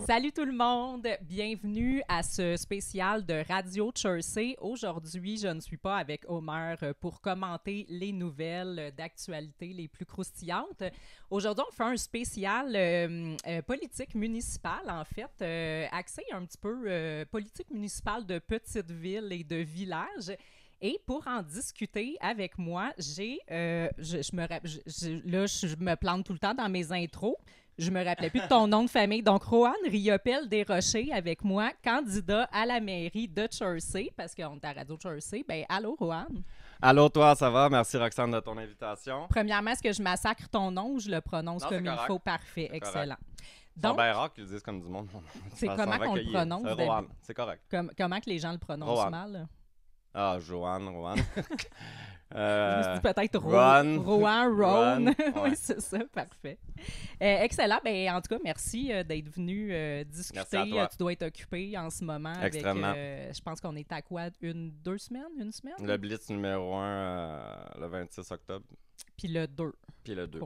Salut tout le monde, bienvenue à ce spécial de Radio Chersey. Aujourd'hui, je ne suis pas avec Omer pour commenter les nouvelles d'actualité les plus croustillantes. Aujourd'hui, on fait un spécial politique municipale, en fait, axé un petit peu politique municipale de petites villes et de villages. Et pour en discuter avec moi, je me plante tout le temps dans mes intros. Je me rappelais plus de ton nom de famille. Donc, Rohan Riopel Desrochers avec moi, candidat à la mairie de Chersey, parce qu'on est à Radio Chersey. Ben, allô, Rohan. Allô, toi, ça va? Merci, Roxane, de ton invitation. Premièrement, est-ce que je massacre ton nom ou je le prononce non, comme il faut? Parfait, c'est excellent. Donc, c'est bien rare qu'ils le disent comme du monde. C'est comment qu'on le prononce? C'est Rohan, c'est correct. Comment que les gens le prononcent Rohan. Mal? Ah, Rohan. Je me suis dit peut-être Rohan. Ron. Ouais. Oui, c'est ça, parfait. Excellent. Ben, en tout cas, merci d'être venu discuter. Merci à toi. Tu dois être occupé en ce moment. Extrêmement. Avec, je pense qu'on est à quoi? Deux semaines? Une semaine? Le Blitz numéro 1, le 26 octobre. Puis le 2. Puis le 2.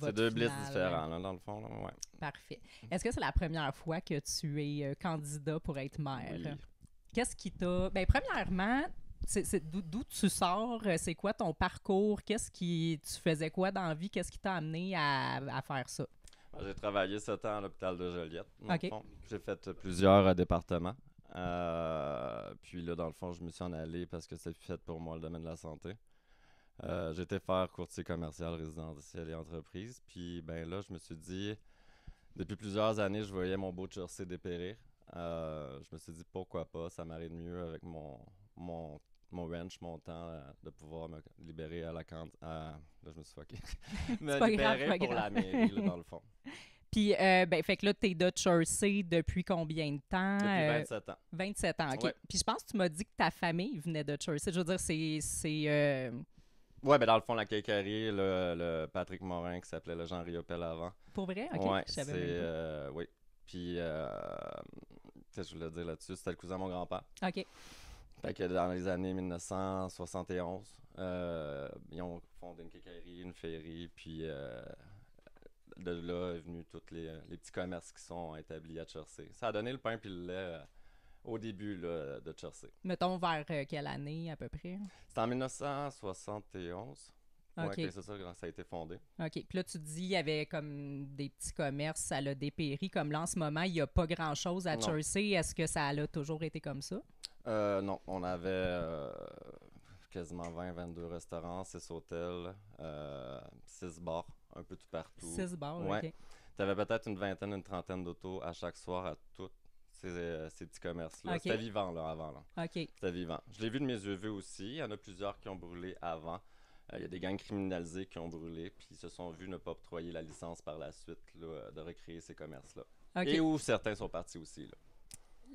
C'est deux Blitz différents, là, dans le fond. Là, ouais. Parfait. Est-ce que c'est la première fois que tu es candidat pour être maire? Oui. Qu'est-ce qui t'a... Ben, premièrement... d'où tu sors? C'est quoi ton parcours? Tu faisais quoi dans la vie? Qu'est-ce qui t'a amené à faire ça? J'ai travaillé 7 ans à l'hôpital de Joliette, dans OK. le fond. J'ai fait plusieurs départements. Puis là, dans le fond, je me suis en allé parce que c'est fait pour moi le domaine de la santé. J'ai été faire courtier commercial, résidentiel et entreprise. Puis ben là, je me suis dit, depuis plusieurs années, je voyais mon beau Chersey dépérir. Je me suis dit, pourquoi pas, ça m'arrive mieux avec mon ranch, mon temps, de pouvoir me libérer à la là, je me suis fucké. me libérer pour la mairie, là, dans le fond. Puis, fait que là, t'es de Chersey depuis combien de temps? Depuis 27 ans. 27 ans, OK. Ouais. Puis je pense que tu m'as dit que ta famille venait de Chersey. Je veux dire, c'est Ouais, ben dans le fond, la cacaillerie, le Patrick Morin, qui s'appelait le Jean Riopel avant. Pour vrai? OK, Ouais, je savais même pas. oui. Puis, qu'est-ce que je voulais dire là-dessus? C'était le cousin de mon grand-père. OK. Fait que dans les années 1971, ils ont fondé une quincaillerie, une ferrie, puis de là est venu tous les petits commerces qui sont établis à Chersey. Ça a donné le pain puis le lait au début là, de Chersey. Mettons vers quelle année à peu près? C'était en 1971. OK. Ouais, c'est ça que ça a été fondé. OK. Puis là, tu dis, il y avait comme des petits commerces, ça l'a dépéri. Comme là, en ce moment, il n'y a pas grand-chose à Non. Chersey. Est-ce que ça a toujours été comme ça? Non, on avait quasiment 22 restaurants, 6 hôtels, 6 bars, un peu tout partout. 6 bars, Ouais. OK. Tu avais peut-être une trentaine d'autos à chaque soir à tous ces petits commerces-là. OK. C'était vivant là, avant. Là. OK. C'était vivant. Je l'ai vu de mes yeux vus aussi. Il y en a plusieurs qui ont brûlé avant. Il y a des gangs criminalisés qui ont brûlé, puis ils se sont vus ne pas octroyer la licence par la suite là, de recréer ces commerces-là. OK. Et où certains sont partis aussi. Là.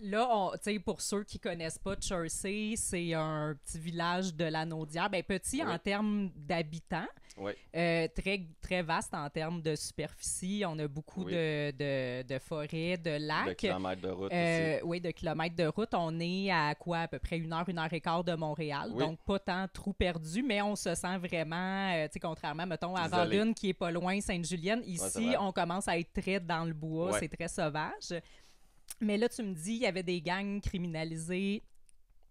Là, pour ceux qui connaissent pas Chersey, c'est un petit village de la Naudière. Ben, petit Oui. en termes d'habitants, Oui. très, très vaste en termes de superficie. On a beaucoup Oui. de forêts, de lacs. De kilomètres de route aussi. Oui, de kilomètres de route. On est à quoi? À peu près 1 heure et quart de Montréal. Oui. Donc, pas tant trou perdu, mais on se sent vraiment, contrairement, mettons, à Isolé. Rawdon, qui est pas loin, Sainte-Julienne. c'est Ici, vrai. on commence à être très dans le bois. Ouais. C'est très sauvage. Mais là, tu me dis, il y avait des gangs criminalisés.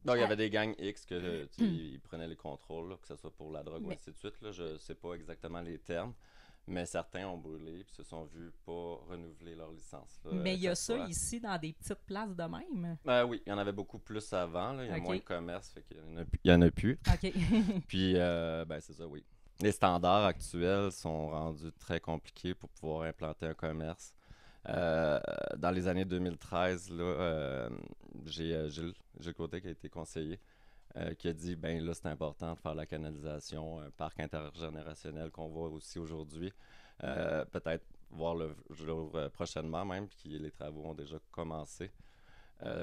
Donc, il y avait des gangs X que ils prenaient les contrôles, là, que ce soit pour la drogue ou ainsi de suite. Là, je sais pas exactement les termes, mais certains ont brûlé et se sont vus pas renouveler leur licence. Là, Mais il y a chaque ça fois. ici dans des petites places de même. Oui, il y en avait beaucoup plus avant. Là. Il y a Ok. moins de commerce, fait qu'il y en a plus. OK. Puis, c'est ça, oui. Les standards actuels sont rendus très compliqués pour pouvoir implanter un commerce. Dans les années 2013, là, j'ai Gilles Côté qui a été conseiller, qui a dit, ben là, c'est important de faire la canalisation, un parc intergénérationnel qu'on voit aussi aujourd'hui. Peut-être voir le jour prochainement même, puis les travaux ont déjà commencé.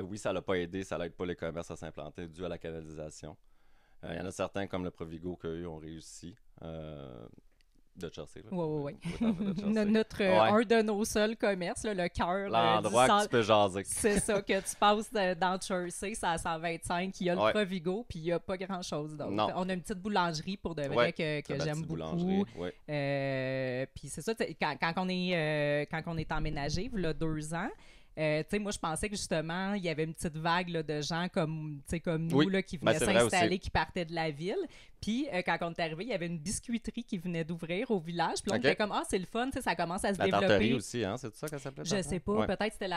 Oui, ça l'a pas aidé, ça n'aide pas les commerces à s'implanter dû à la canalisation. Il y en a certains, comme le Provigo, qu'eux ont réussi. De Chersey. Oui. Ouais. Un de nos seuls commerces, là, le cœur. L'endroit que tu peux jaser. C'est ça, que tu passes dans Chersey, c'est à 125, il y a le Provigo, puis il n'y a pas grand-chose d'autre. Non. On a une petite boulangerie pour de vrai Ouais, que j'aime beaucoup. Ouais. Puis c'est ça, quand on est emménagé, il y a 2 ans, moi, je pensais que justement, il y avait une petite vague là, de gens comme nous là, qui venaient s'installer, qui partaient de la ville. Puis, quand on est arrivé, il y avait une biscuiterie qui venait d'ouvrir au village. Puis là, on était comme, c'est le fun, ça commence à se développer. La tartarie aussi, hein? C'est ça qu'elle s'appelait? Je sais pas, peut-être c'était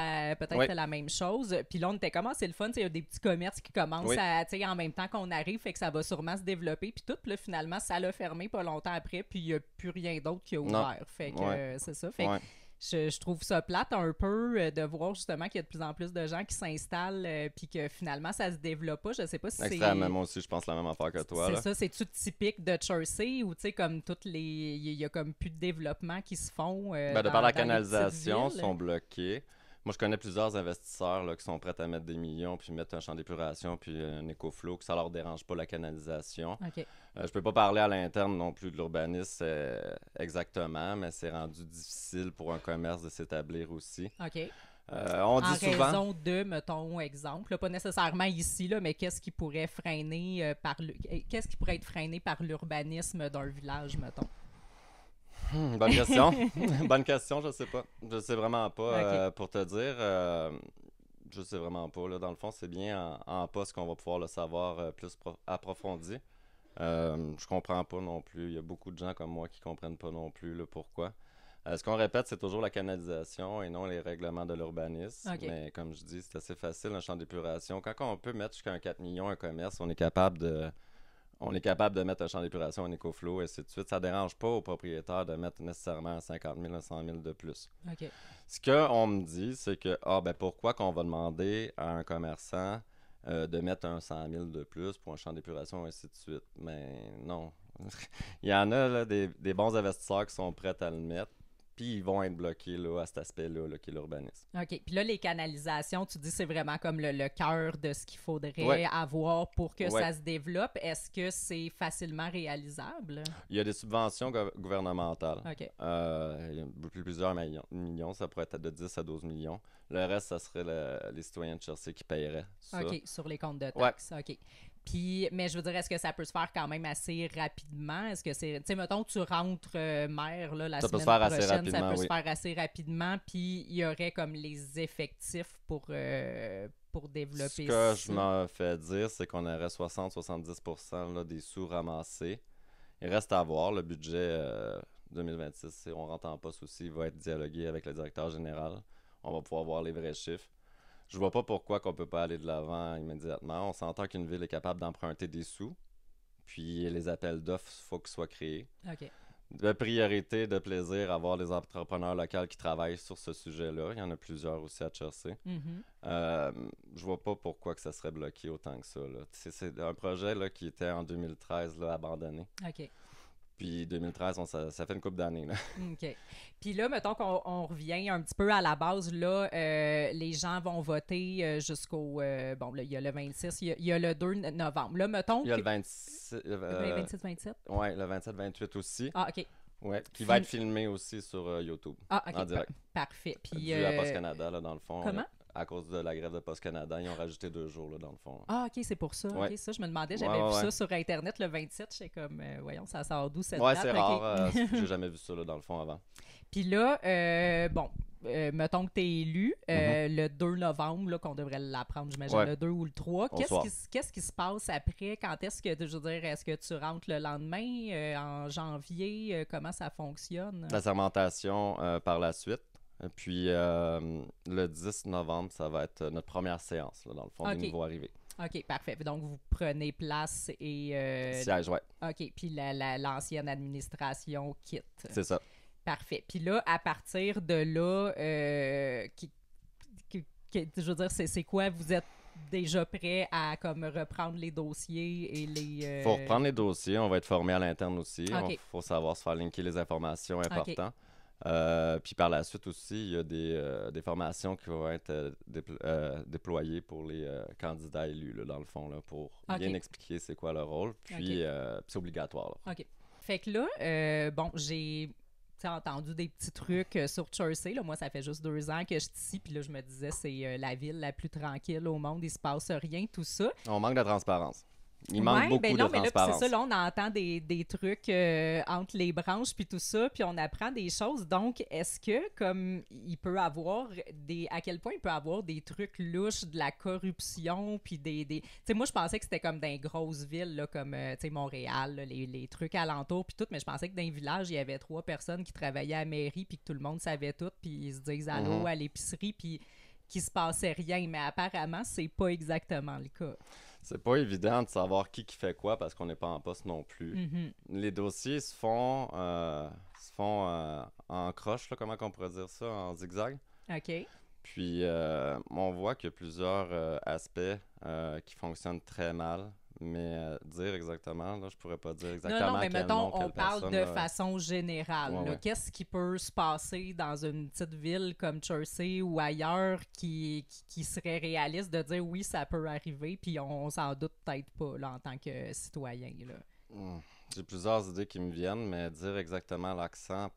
la même chose. Puis là, on était comme, c'est le fun, il y a des petits commerces qui commencent en même temps qu'on arrive, fait que ça va sûrement se développer. Puis tout, puis là, finalement, ça l'a fermé pas longtemps après, puis il n'y a plus rien d'autre qui a ouvert. Fait que c'est ça. Fait que je trouve ça plate un peu de voir justement qu'il y a de plus en plus de gens qui s'installent puis que finalement ça se développe pas. Je sais pas si c'est... Extrêmement, moi aussi, je pense la même affaire que toi. C'est ça, c'est-tu typique de Jersey ou tu sais, comme toutes les... Il y a comme plus de développement qui se font de par la canalisation, sont bloqués. Moi, je connais plusieurs investisseurs là, qui sont prêts à mettre des millions puis mettre un champ d'épuration puis un écoflow, que ça leur dérange pas la canalisation. OK. Je peux pas parler à l'interne non plus de l'urbanisme exactement, mais c'est rendu difficile pour un commerce de s'établir aussi. OK. On dit souvent... En raison de, mettons, exemple, là, pas nécessairement ici, là, mais qu'est-ce qui pourrait freiner qu'est-ce qui pourrait être freiné par l'urbanisme d'un village, mettons? Bonne question. Bonne question, je sais pas. Je sais vraiment pas. Okay. Pour te dire, je sais vraiment pas. Là. Dans le fond, c'est bien en poste qu'on va pouvoir le savoir plus approfondi. Je comprends pas non plus. Il y a beaucoup de gens comme moi qui comprennent pas non plus le pourquoi. Ce qu'on répète, c'est toujours la canalisation et non les règlements de l'urbanisme. Okay. Mais comme je dis, c'est assez facile, un champ d'épuration. Quand on peut mettre jusqu'à un 4 millions un commerce, on est capable de mettre un champ d'épuration, un écoflow, et ainsi de suite. Ça ne dérange pas aux propriétaires de mettre nécessairement 50 000, 100 000 de plus. Okay. Ce qu'on me dit, c'est que pourquoi qu'on va demander à un commerçant de mettre un 100 000 de plus pour un champ d'épuration, et ainsi de suite. Mais non. Il y en a là, des bons investisseurs qui sont prêts à le mettre. Puis ils vont être bloqués là, à cet aspect-là là, qui est l'urbanisme. OK. Puis là, les canalisations, tu dis c'est vraiment comme le cœur de ce qu'il faudrait avoir pour que ça se développe. Est-ce que c'est facilement réalisable? Il y a des subventions gouvernementales. OK. Il y a plusieurs millions. Ça pourrait être de 10 à 12 millions. Le reste, ça serait les citoyens de Jersey qui paieraient ça. OK, sur les comptes de taxes. OK. Puis, mais je veux dire, est-ce que ça peut se faire quand même assez rapidement? Est-ce que c'est... Tu sais, mettons, tu rentres maire là, la semaine prochaine, ça peut se faire assez rapidement, puis il y aurait comme les effectifs pour développer ça. Ce que je m'en fais dire, c'est qu'on aurait 60-70% là, des sous ramassés. Il reste à voir, le budget 2026, on rentre en poste aussi, il va être dialogué avec le directeur général. On va pouvoir voir les vrais chiffres. Je vois pas pourquoi qu'on peut pas aller de l'avant immédiatement. On s'entend qu'une ville est capable d'emprunter des sous, puis les appels d'offres, il faut qu'ils soient créés. OK. De priorité, de plaisir à voir les entrepreneurs locaux qui travaillent sur ce sujet-là. Il y en a plusieurs aussi à Jersey. Je vois pas pourquoi que ça serait bloqué autant que ça. Là. C'est un projet là, qui était en 2013 là, abandonné. OK. Puis 2013, ça fait une couple d'années. Là. OK. Puis là, mettons qu'on revient un petit peu à la base. Là, les gens vont voter jusqu'au... bon, là, il y a le 26, il y a le 2 novembre. Là, mettons... Il y a le 26... 26-27? Oui, le 27-28 aussi. Ah, OK. Ouais, qui va être filmé aussi sur YouTube. Ah, OK. En direct. Parfait. Puis, dû à Post Canada, là, dans le fond. Comment? À cause de la grève de Post Canada, ils ont rajouté 2 jours, là, dans le fond. Là. Ah, OK, c'est pour ça. Ouais. OK, ça, je me demandais, j'avais vu ça sur Internet le 27. J'étais comme, voyons, ça sort d'où cette date? Ouais, c'est rare. J'ai jamais vu ça, là, dans le fond, avant. Puis là, mettons que tu es élu le 2 novembre, là, qu'on devrait l'apprendre, j'imagine, le 2 ou le 3. Qu'est-ce qui se passe après? Quand est-ce que, je veux dire, est-ce que tu rentres le lendemain, en janvier? Comment ça fonctionne? La sermentation par la suite. Puis le 10 novembre, ça va être notre première séance, là, dans le fond, des nouveaux arrivés. OK, parfait. Donc, vous prenez place et... Siège, ouais. OK, puis l'ancienne administration quitte. C'est ça. Parfait. Puis là, à partir de là, je veux dire, c'est quoi? Vous êtes déjà prêt à comme reprendre les dossiers et les... Faut reprendre les dossiers. On va être formé à l'interne aussi. Okay. Il faut savoir se faire linker les informations importantes. Puis par la suite aussi, il y a des formations qui vont être déployées pour les candidats élus, là, dans le fond, là, pour bien expliquer c'est quoi leur rôle. Puis c'est obligatoire. Là. OK. Fait que là, j'ai entendu des petits trucs sur Jersey. Là. Moi, ça fait juste 2 ans que je suis ici. Puis là, je me disais, c'est la ville la plus tranquille au monde. Il se passe rien, tout ça. On manque de transparence. Il manque beaucoup ben non, de mais là, puis transparence. c'est ça, là, on entend des trucs entre les branches puis tout ça, puis on apprend des choses. Donc, est-ce que, comme il peut avoir à quel point il peut avoir des trucs louches, de la corruption, puis tu sais, moi, je pensais que c'était comme dans les grosses villes, là, comme, tu sais, Montréal, là, les trucs alentours, puis tout, mais je pensais que dans les villages, il y avait 3 personnes qui travaillaient à la mairie, puis que tout le monde savait tout, puis ils se disent allô à l'épicerie, puis qu'il se passait rien. Mais apparemment, c'est pas exactement le cas. C'est pas évident de savoir qui fait quoi parce qu'on n'est pas en poste non plus. Mhm. Les dossiers se font en croche, là, comment on pourrait dire ça, en zigzag. OK. Puis on voit qu'il y a plusieurs aspects qui fonctionnent très mal. Mais dire exactement, là, je pourrais pas dire exactement Non, mais quel mettons, nom, on quelle parle personne, de là. façon générale. Ouais, Là. ouais. Qu'est-ce qui peut se passer dans une petite ville comme Jersey ou ailleurs qui serait réaliste de dire oui, ça peut arriver, puis on s'en doute peut-être pas là, en tant que citoyen. Là. J'ai plusieurs idées qui me viennent, mais dire exactement l'accent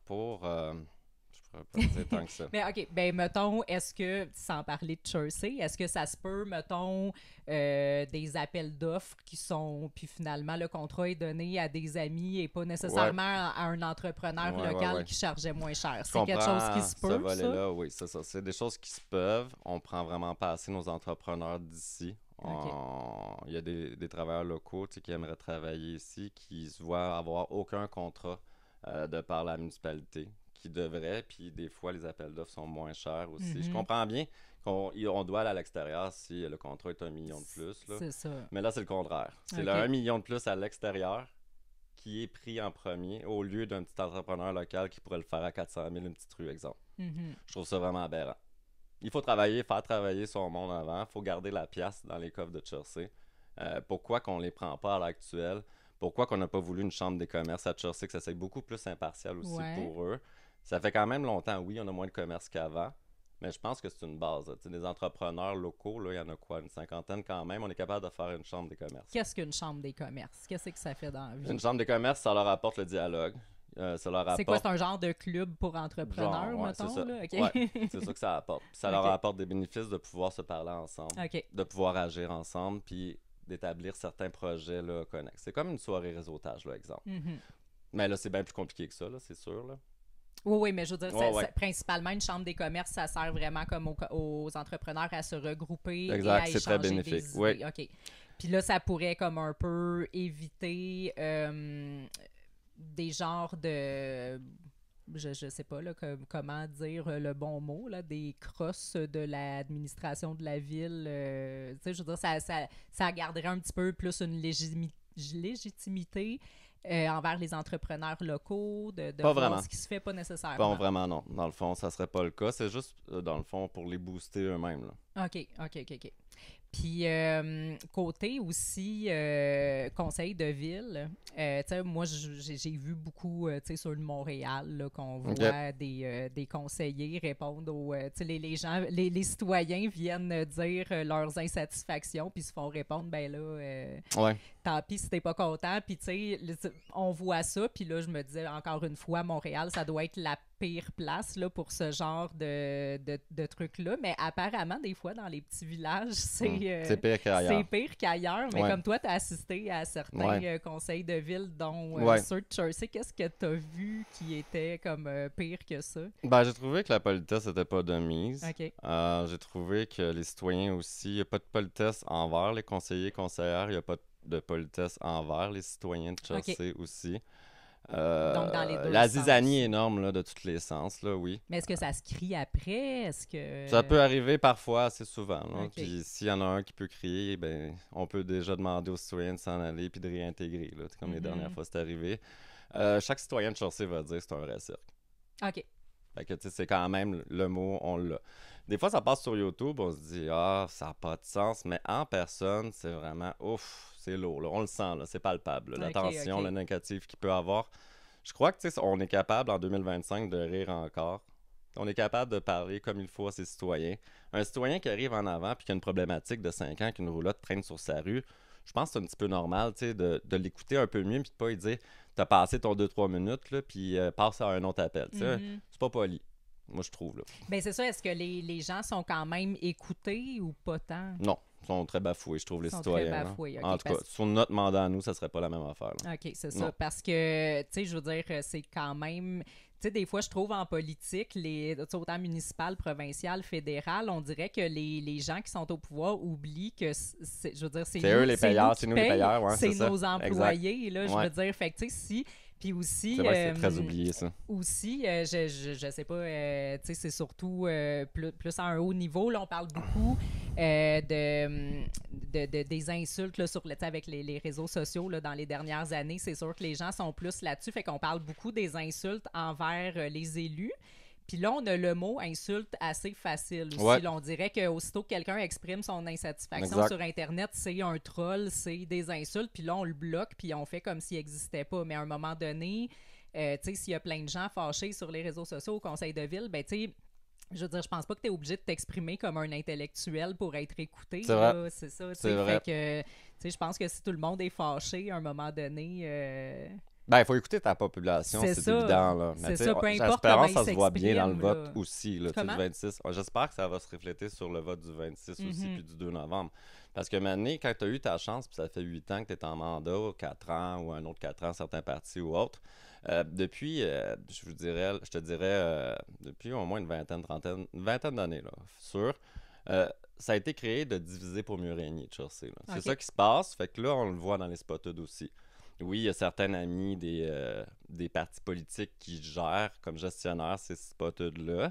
je pourrais pas dire tant que ça. Mais OK, ben mettons, est-ce que, sans parler de Jersey, est-ce que ça se peut, mettons, des appels d'offres qui sont, puis finalement, le contrat est donné à des amis et pas nécessairement à un entrepreneur local Ouais. qui chargeait moins cher. Je C'est quelque chose qui comprends se ce peut, ça? volet-là, oui, c'est ça. C'est des choses qui se peuvent. On prend vraiment pas assez nos entrepreneurs d'ici. OK. Il y a des travailleurs locaux, tu sais, qui aimeraient travailler ici, qui se voient avoir aucun contrat de par la municipalité, qui devraient, puis des fois, les appels d'offres sont moins chers aussi. Je comprends bien qu'on doit aller à l'extérieur si le contrat est 1 million de plus, là. C'est ça. Mais là, c'est le contraire. C'est OK. le 1 million de plus à l'extérieur qui est pris en premier au lieu d'un petit entrepreneur local qui pourrait le faire à 400 000, une petite rue, exemple. Mhm. Je trouve ça vraiment aberrant. Il faut faire travailler son monde avant. Il faut garder la pièce dans les coffres de Jersey. Pourquoi qu'on les prend pas à l'heure actuelle? Pourquoi qu'on n'a pas voulu une chambre des commerces à Jersey, que ça soit beaucoup plus impartial aussi pour eux? Ça fait quand même longtemps, oui, on a moins de commerce qu'avant, mais je pense que c'est une base. Des entrepreneurs locaux, là, il y en a quoi, une cinquantaine quand même. On est capable de faire une chambre des commerces. Qu'est-ce qu'une chambre des commerces? Qu'est-ce que ça fait dans la vie? Une chambre des commerces, ça leur apporte le dialogue. Ça leur apporte... C'est quoi, c'est un genre de club pour entrepreneurs, ouais, mettons? c'est ça. Là? OK. Ouais, c'est ça que ça apporte. Ça leur OK. apporte des bénéfices de pouvoir se parler ensemble, OK. de pouvoir agir ensemble, puis d'établir certains projets là, connexes. C'est comme une soirée réseautage, là, exemple. Mhm. Mais là, c'est bien plus compliqué que ça, là, c'est sûr. Là. Oui, mais je veux dire, Ouais. principalement, une chambre des commerces, ça sert vraiment comme aux entrepreneurs à se regrouper Exact, et à c'est très échanger bénéfique. des Oui. idées. OK. Puis là, ça pourrait comme un peu éviter des genres de... Je sais pas là, comment dire le bon mot, là, des crosses de l'administration de la ville. Tu sais, je veux dire, ça garderait un petit peu plus une légitimité envers les entrepreneurs locaux, de Pas voir vraiment. ce qui se fait pas nécessairement. Bon, vraiment non. Dans le fond, ça serait pas le cas. C'est juste, dans le fond, pour les booster eux-mêmes. Là. OK. Puis, côté aussi conseil de ville, tu sais, moi, j'ai vu beaucoup, tu sais, sur le Montréal, là, qu'on voit des conseillers répondre aux... tu sais, les gens, les citoyens viennent dire leurs insatisfactions, puis se font répondre, ben là, tant pis si t'es pas content. Puis, tu sais, on voit ça, puis là, je me disais, encore une fois, Montréal, ça doit être la pire place là, pour ce genre de trucs-là. Mais apparemment, des fois, dans les petits villages, c'est pire qu'ailleurs. C'est pire qu'ailleurs. Mais comme toi, tu as assisté à certains conseils de ville, dont ceux de Jersey, qu'est-ce que tu as vu qui était comme pire que ça? Ben, j'ai trouvé que la politesse n'était pas de mise. Okay. J'ai trouvé que les citoyens aussi, il n'y a pas de politesse envers les conseillers, conseillères, il n'y a pas de politesse envers les citoyens de Jersey aussi. Donc, dans les deux la sens. zizanie est énorme là, de tous les sens, là, oui. Mais est-ce que ça se crie après? Est-ce que... Ça peut arriver parfois, assez souvent. Là. Okay. Puis s'il y en a un qui peut crier, ben, on peut déjà demander aux citoyens de s'en aller puis de réintégrer. Là. Comme les dernières fois, c'est arrivé. Chaque citoyen de Jersey va dire que c'est un vrai cirque. OK. Fait que, tu sais, c'est quand même le mot, on l'a. Des fois, ça passe sur YouTube, on se dit « Ah, ça n'a pas de sens », mais en personne, c'est vraiment « Ouf, c'est lourd, là. On le sent, là, c'est palpable, là, la tension, le négatif qu'il peut avoir. » Je crois que, tu sais, on est capable, en 2025, de rire encore. On est capable de parler comme il faut à ses citoyens. Un citoyen qui arrive en avant puis qui a une problématique de 5 ans, qu'une roulotte traîne sur sa rue, je pense que c'est un petit peu normal, tu sais, de l'écouter un peu mieux puis de pas lui dire « T'as passé ton 2-3 minutes, là, puis passe à un autre appel. » Tu sais, c'est pas poli. Moi, je trouve. Là. Ben c'est ça. Est-ce que les gens sont quand même écoutés ou pas tant? Non. sont très bafoués, je trouve, les Ils sont citoyens. très Là. bafoués, En tout cas, sur notre mandat à nous, ça serait pas la même affaire. Là. OK, c'est ça. Non. Parce que, tu sais, je veux dire, c'est quand même... Tu sais, des fois, je trouve en politique, autant municipal, provincial, fédéral, on dirait que les gens qui sont au pouvoir oublient que, je veux dire, c'est eux les payeurs, nous qui c'est nous les payent, payeurs, ouais, c'est ça. nos employés, là, je Ouais. veux dire. Fait que, tu sais, si... Puis aussi... C'est vrai que c'est très oublié, ça. Aussi, je sais pas, tu sais, c'est surtout plus à un haut niveau. Là, on parle beaucoup des insultes là, tu sais, avec les réseaux sociaux là, dans les dernières années. C'est sûr que les gens sont plus là-dessus. Fait qu'on parle beaucoup des insultes envers les élus. Puis là, on a le mot insulte assez facile aussi. Ouais. Là, on dirait qu'aussitôt que quelqu'un exprime son insatisfaction Exact. sur Internet, c'est un troll, c'est des insultes. Puis là, on le bloque, puis on fait comme s'il n'existait pas. Mais à un moment donné, tu sais, s'il y a plein de gens fâchés sur les réseaux sociaux au conseil de ville, ben tu sais, je veux dire, je pense pas que tu es obligé de t'exprimer comme un intellectuel pour être écouté. C'est là. vrai. C'est ça. C'est vrai. Fait que, tu sais, je pense que si tout le monde est fâché, à un moment donné... Ben, il faut écouter ta population, C'est c'est ça. évident. Là. C'est Mais tu sais, ça, peu importe j'espère comment que ça ils se voit bien dans le s'expriment, vote là. aussi, là, tu sais, Comment? du 26. J'espère que ça va se refléter sur le vote du 26 aussi, Mhm. puis du 2 novembre. Parce que maintenant, quand tu as eu ta chance, puis ça fait 8 ans que tu es en mandat, 4 ans ou un autre 4 ans, certains partis ou autres, depuis, je te dirais, depuis au moins une vingtaine d'années, là, sûr, ça a été créé de diviser pour mieux régner, Chelsea. Là. C'est Ok. ça qui se passe, fait que là, on le voit dans les spotted aussi. Oui, il y a certains amis des partis politiques qui gèrent comme gestionnaires ces spotted-là.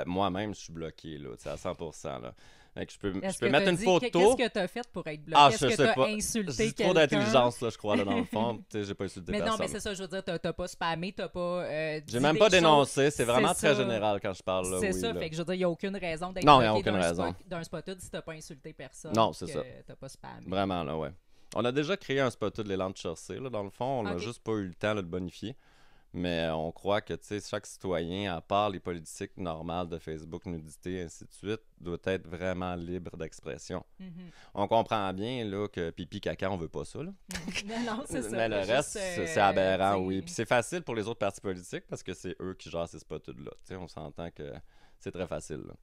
Moi-même, je suis bloqué là, tu sais, à 100%. Là. Fait que je peux Est-ce mettre t'as une dit- photo. Qu'est-ce que tu as fait pour être bloqué? Ah, Est-ce je que sais tu as pas. insulté J'ai quelqu'un? trop d'intelligence, là, je crois, là, dans le fond. Tu sais, j'ai pas insulté Mais personne. non, mais c'est ça, je veux dire, t'as pas spammé, t'as pas J'ai dit même des pas choses. dénoncé, c'est vraiment C'est très ça. général quand je parle. Là, C'est oui, ça, là. fait que je veux dire, il n'y a aucune raison d'être Non, il y a bloqué aucune raison. d'un spotted si t'as pas insulté personne. Non, c'est que ça. T'as pas spammé. Vraiment, là, ouais. On a déjà créé un spotted de l'élan de Chelsea, là, dans le fond. On n'a Ok. juste pas eu le temps là, de bonifier. Mais on croit que, tu sais, chaque citoyen, à part les politiques normales de Facebook, nudité, et ainsi de suite, doit être vraiment libre d'expression. Mhm. On comprend bien, là, que pipi, caca, on veut pas ça, là. Non, c'est ça. Mais le Juste, reste, c'est aberrant, tu sais, oui. Puis c'est facile pour les autres partis politiques parce que c'est eux qui gèrent ces spotted-là. Tu sais, on s'entend que c'est très facile, là.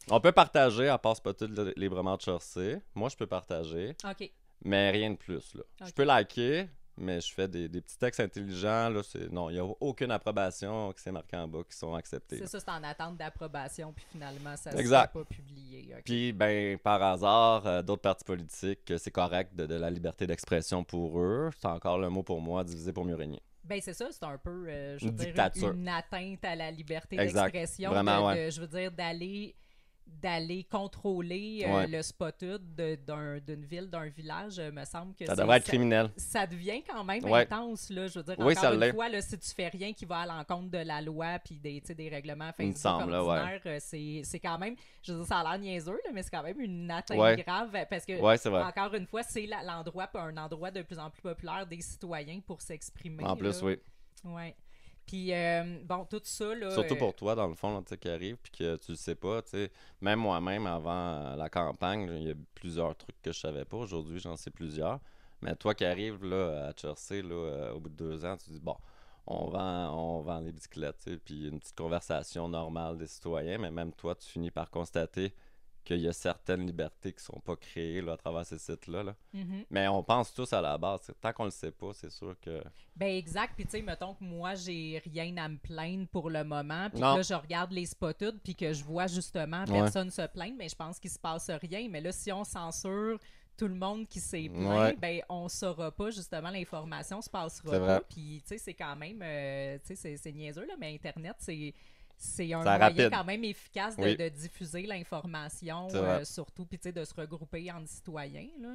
On peut partager, à part spotted librement de Chelsea. Moi, je peux partager, OK. mais rien de plus, là. Ok. Je peux liker, mais je fais des petits textes intelligents, là. Non, il n'y a aucune approbation qui s'est marqué en bas, qui sont acceptés. C'est Là. ça, c'est en attente d'approbation, puis finalement, ça ne Exact. sera pas publié. OK. Puis, ben, par hasard, d'autres partis politiques, c'est correct de la liberté d'expression pour eux. C'est encore le mot pour moi, diviser pour mieux régner. Ben c'est ça, c'est un peu, je Une veux dire, dictature. une atteinte à la liberté Exact. d'expression. Vraiment, ouais. Je veux dire, d'aller contrôler Ouais. le spotted d'une ville, d'un village, me semble que Ça devrait être criminel. ça devient quand même Ouais. intense, là. Je veux dire, Oui, encore ça une l'est. fois, là, si tu fais rien qui va à l'encontre de la loi puis des règlements Il me Facebook semble, là, ouais. ordinaires, c'est quand même, je veux dire, ça a l'air niaiseux, là, mais c'est quand même une atteinte Ouais. grave parce que, Ouais, c'est vrai. encore une fois, c'est un endroit de plus en plus populaire des citoyens pour s'exprimer. En plus, là. oui. Ouais. Puis, bon, tout ça, là... Surtout pour toi, dans le fond, là, tu sais, qui arrive, puis que tu le sais pas, tu sais. Même moi-même, avant la campagne, il y a plusieurs trucs que je savais pas. Aujourd'hui, j'en sais plusieurs. Mais toi qui arrives, là, à Chelsea, là, au bout de 2 ans, tu dis, bon, on vend les bicyclettes, tu sais, puis une petite conversation normale des citoyens. Mais même toi, tu finis par constater qu'il y a certaines libertés qui sont pas créées, là, à travers ces sites-là, là. Mhm. Mais on pense tous à la base. Tant qu'on le sait pas, c'est sûr que... Ben exact. Puis tu sais, mettons que moi, j'ai rien à me plaindre pour le moment. Puis Non. là, je regarde les spotted, puis que je vois justement Ouais. personne se plaindre, mais je pense qu'il se passe rien. Mais là, si on censure tout le monde qui s'est plaint, Ouais. ben on saura pas justement, l'information se passera C'est pas. vrai. Puis tu sais, c'est quand même, tu sais, c'est niaiseux, là, mais Internet, c'est un C'est moyen rapide. quand même efficace Oui. de diffuser l'information, C'est vrai. surtout, puis tu sais, de se regrouper entre citoyens, là.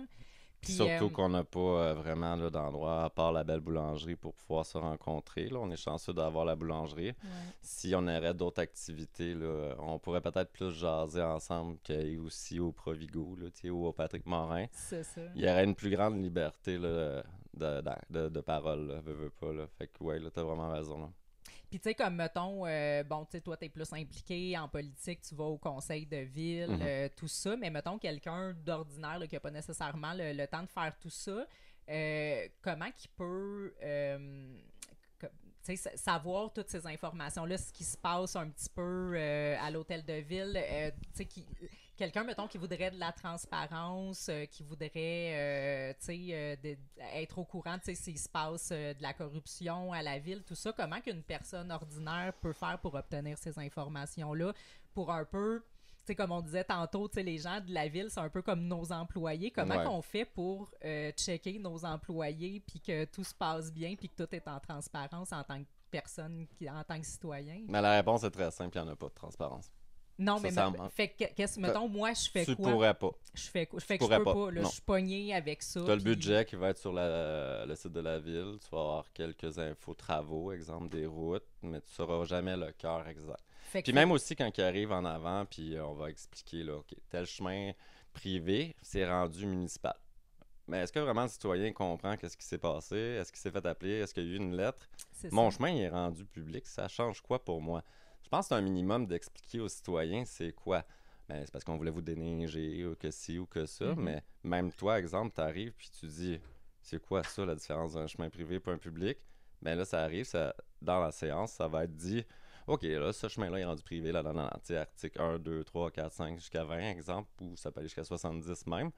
Puis, Surtout qu'on n'a pas vraiment là, d'endroit à part la belle boulangerie pour pouvoir se rencontrer. Là. On est chanceux d'avoir la boulangerie. ouais. Si on aurait d'autres activités, là, on pourrait peut-être plus jaser ensemble qu'il y ait aussi au Provigo là, tu sais, ou au Patrick Morin. C'est ça. Il y aurait une plus grande liberté là, de parole, là, veux pas. Là. Fait que ouais, là, t'as vraiment raison. Là. Puis, tu sais, comme, mettons, bon, tu sais, toi, t'es plus impliqué en politique, tu vas au conseil de ville, Mhm. tout ça, mais mettons, quelqu'un d'ordinaire là, qui n'a pas nécessairement le temps de faire tout ça, comment qu'il peut... savoir toutes ces informations-là, ce qui se passe un petit peu à l'hôtel de ville, quelqu'un, mettons, qui voudrait de la transparence, qui voudrait, être au courant, s'il se passe de la corruption à la ville, tout ça, comment qu'une personne ordinaire peut faire pour obtenir ces informations-là, pour un peu... comme on disait tantôt, les gens de la ville, c'est un peu comme nos employés. Comment qu'on fait pour checker nos employés, puis que tout se passe bien, puis que tout est en transparence en tant que personne, en tant que citoyen? Mais la réponse est très simple, il n'y en a pas de transparence. Non, mais mettons, moi, je fais quoi? Tu pourrais pas. Je peux pas. Là, je suis pognée avec ça. Tu as le budget qui va être sur le site de la ville. Tu vas avoir quelques infos travaux, exemple des routes, mais tu ne sauras jamais le cœur exact. Puis même aussi, quand il arrive en avant, puis on va expliquer, là, OK, tel chemin privé, c'est rendu municipal. Mais est-ce que vraiment le citoyen comprend qu'est-ce qui s'est passé? Est-ce qu'il s'est fait appeler? Est-ce qu'il y a eu une lettre? Mon chemin, il est rendu public. Ça change quoi pour moi? Je pense que c'est un minimum d'expliquer aux citoyens c'est quoi. Ben, c'est parce qu'on voulait vous déneiger ou que ci ou que ça. Mais même toi, exemple, tu arrives puis tu dis c'est quoi ça, la différence d'un chemin privé et un public? Ben là, ça arrive, dans la séance, ça va être dit OK, là, ce chemin-là est rendu privé là, dans l'article 1, 2, 3, 4, 5 jusqu'à 20, exemple, ou ça peut aller jusqu'à 70 même.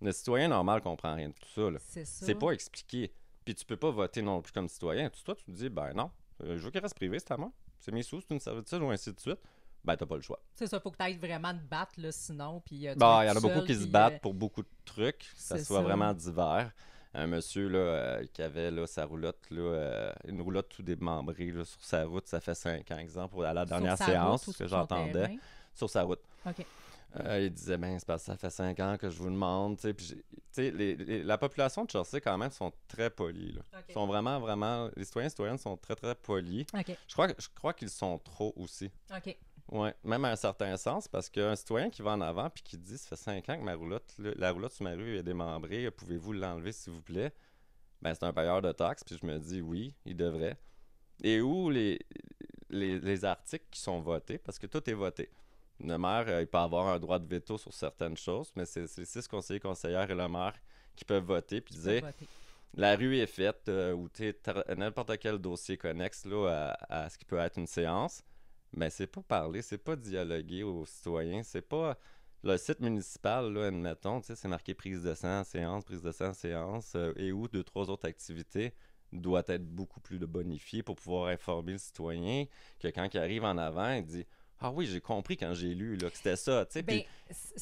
Le citoyen normal comprend rien de tout ça. Là. C'est pas expliqué. Puis tu peux pas voter non plus comme citoyen. Toi, tu te dis, ben non, je veux qu'il reste privé, c'est à moi. C'est mes sous, c'est une servitude ou ainsi de suite. Ben, t'as pas le choix. C'est ça, faut que tu ailles vraiment te battre, là, sinon. Puis, il y en a beaucoup qui se battent pour beaucoup de trucs, que ça soit vraiment divers. Un monsieur là, qui avait là, sa roulotte, là, une roulotte tout démembrée là, sur sa route, ça fait 5 ans, exemple, à la dernière séance que j'entendais, sur sa route. OK. Il disait, ben, c'est parce que ça fait 5 ans que je vous demande. La population de Chelsea, quand même, sont très polis. Là. Okay. Sont vraiment, vraiment. Les citoyens et citoyennes sont très, très polis. Okay. Je crois qu'ils sont trop aussi. OK. Oui, même à un certain sens, parce qu'un citoyen qui va en avant et qui dit, ça fait 5 ans que la roulotte sur ma rue est démembrée, pouvez-vous l'enlever, s'il vous plaît? Ben, c'est un payeur de taxes, puis je me dis, oui, il devrait. Et où les articles qui sont votés, parce que tout est voté. Le maire, il peut avoir un droit de veto sur certaines choses, mais c'est les 6 conseillers, conseillères et le maire qui peuvent voter puis dire la rue est faite ou n'importe quel dossier connexe là, à ce qui peut être une séance. Mais c'est pas parler, c'est pas dialoguer aux citoyens, c'est pas le site municipal, là, admettons, c'est marqué prise de sang, séance, et où 2, 3 autres activités doit être beaucoup plus bonifié pour pouvoir informer le citoyen que quand il arrive en avant, il dit ah oui, j'ai compris quand j'ai lu là, que c'était ça. Puis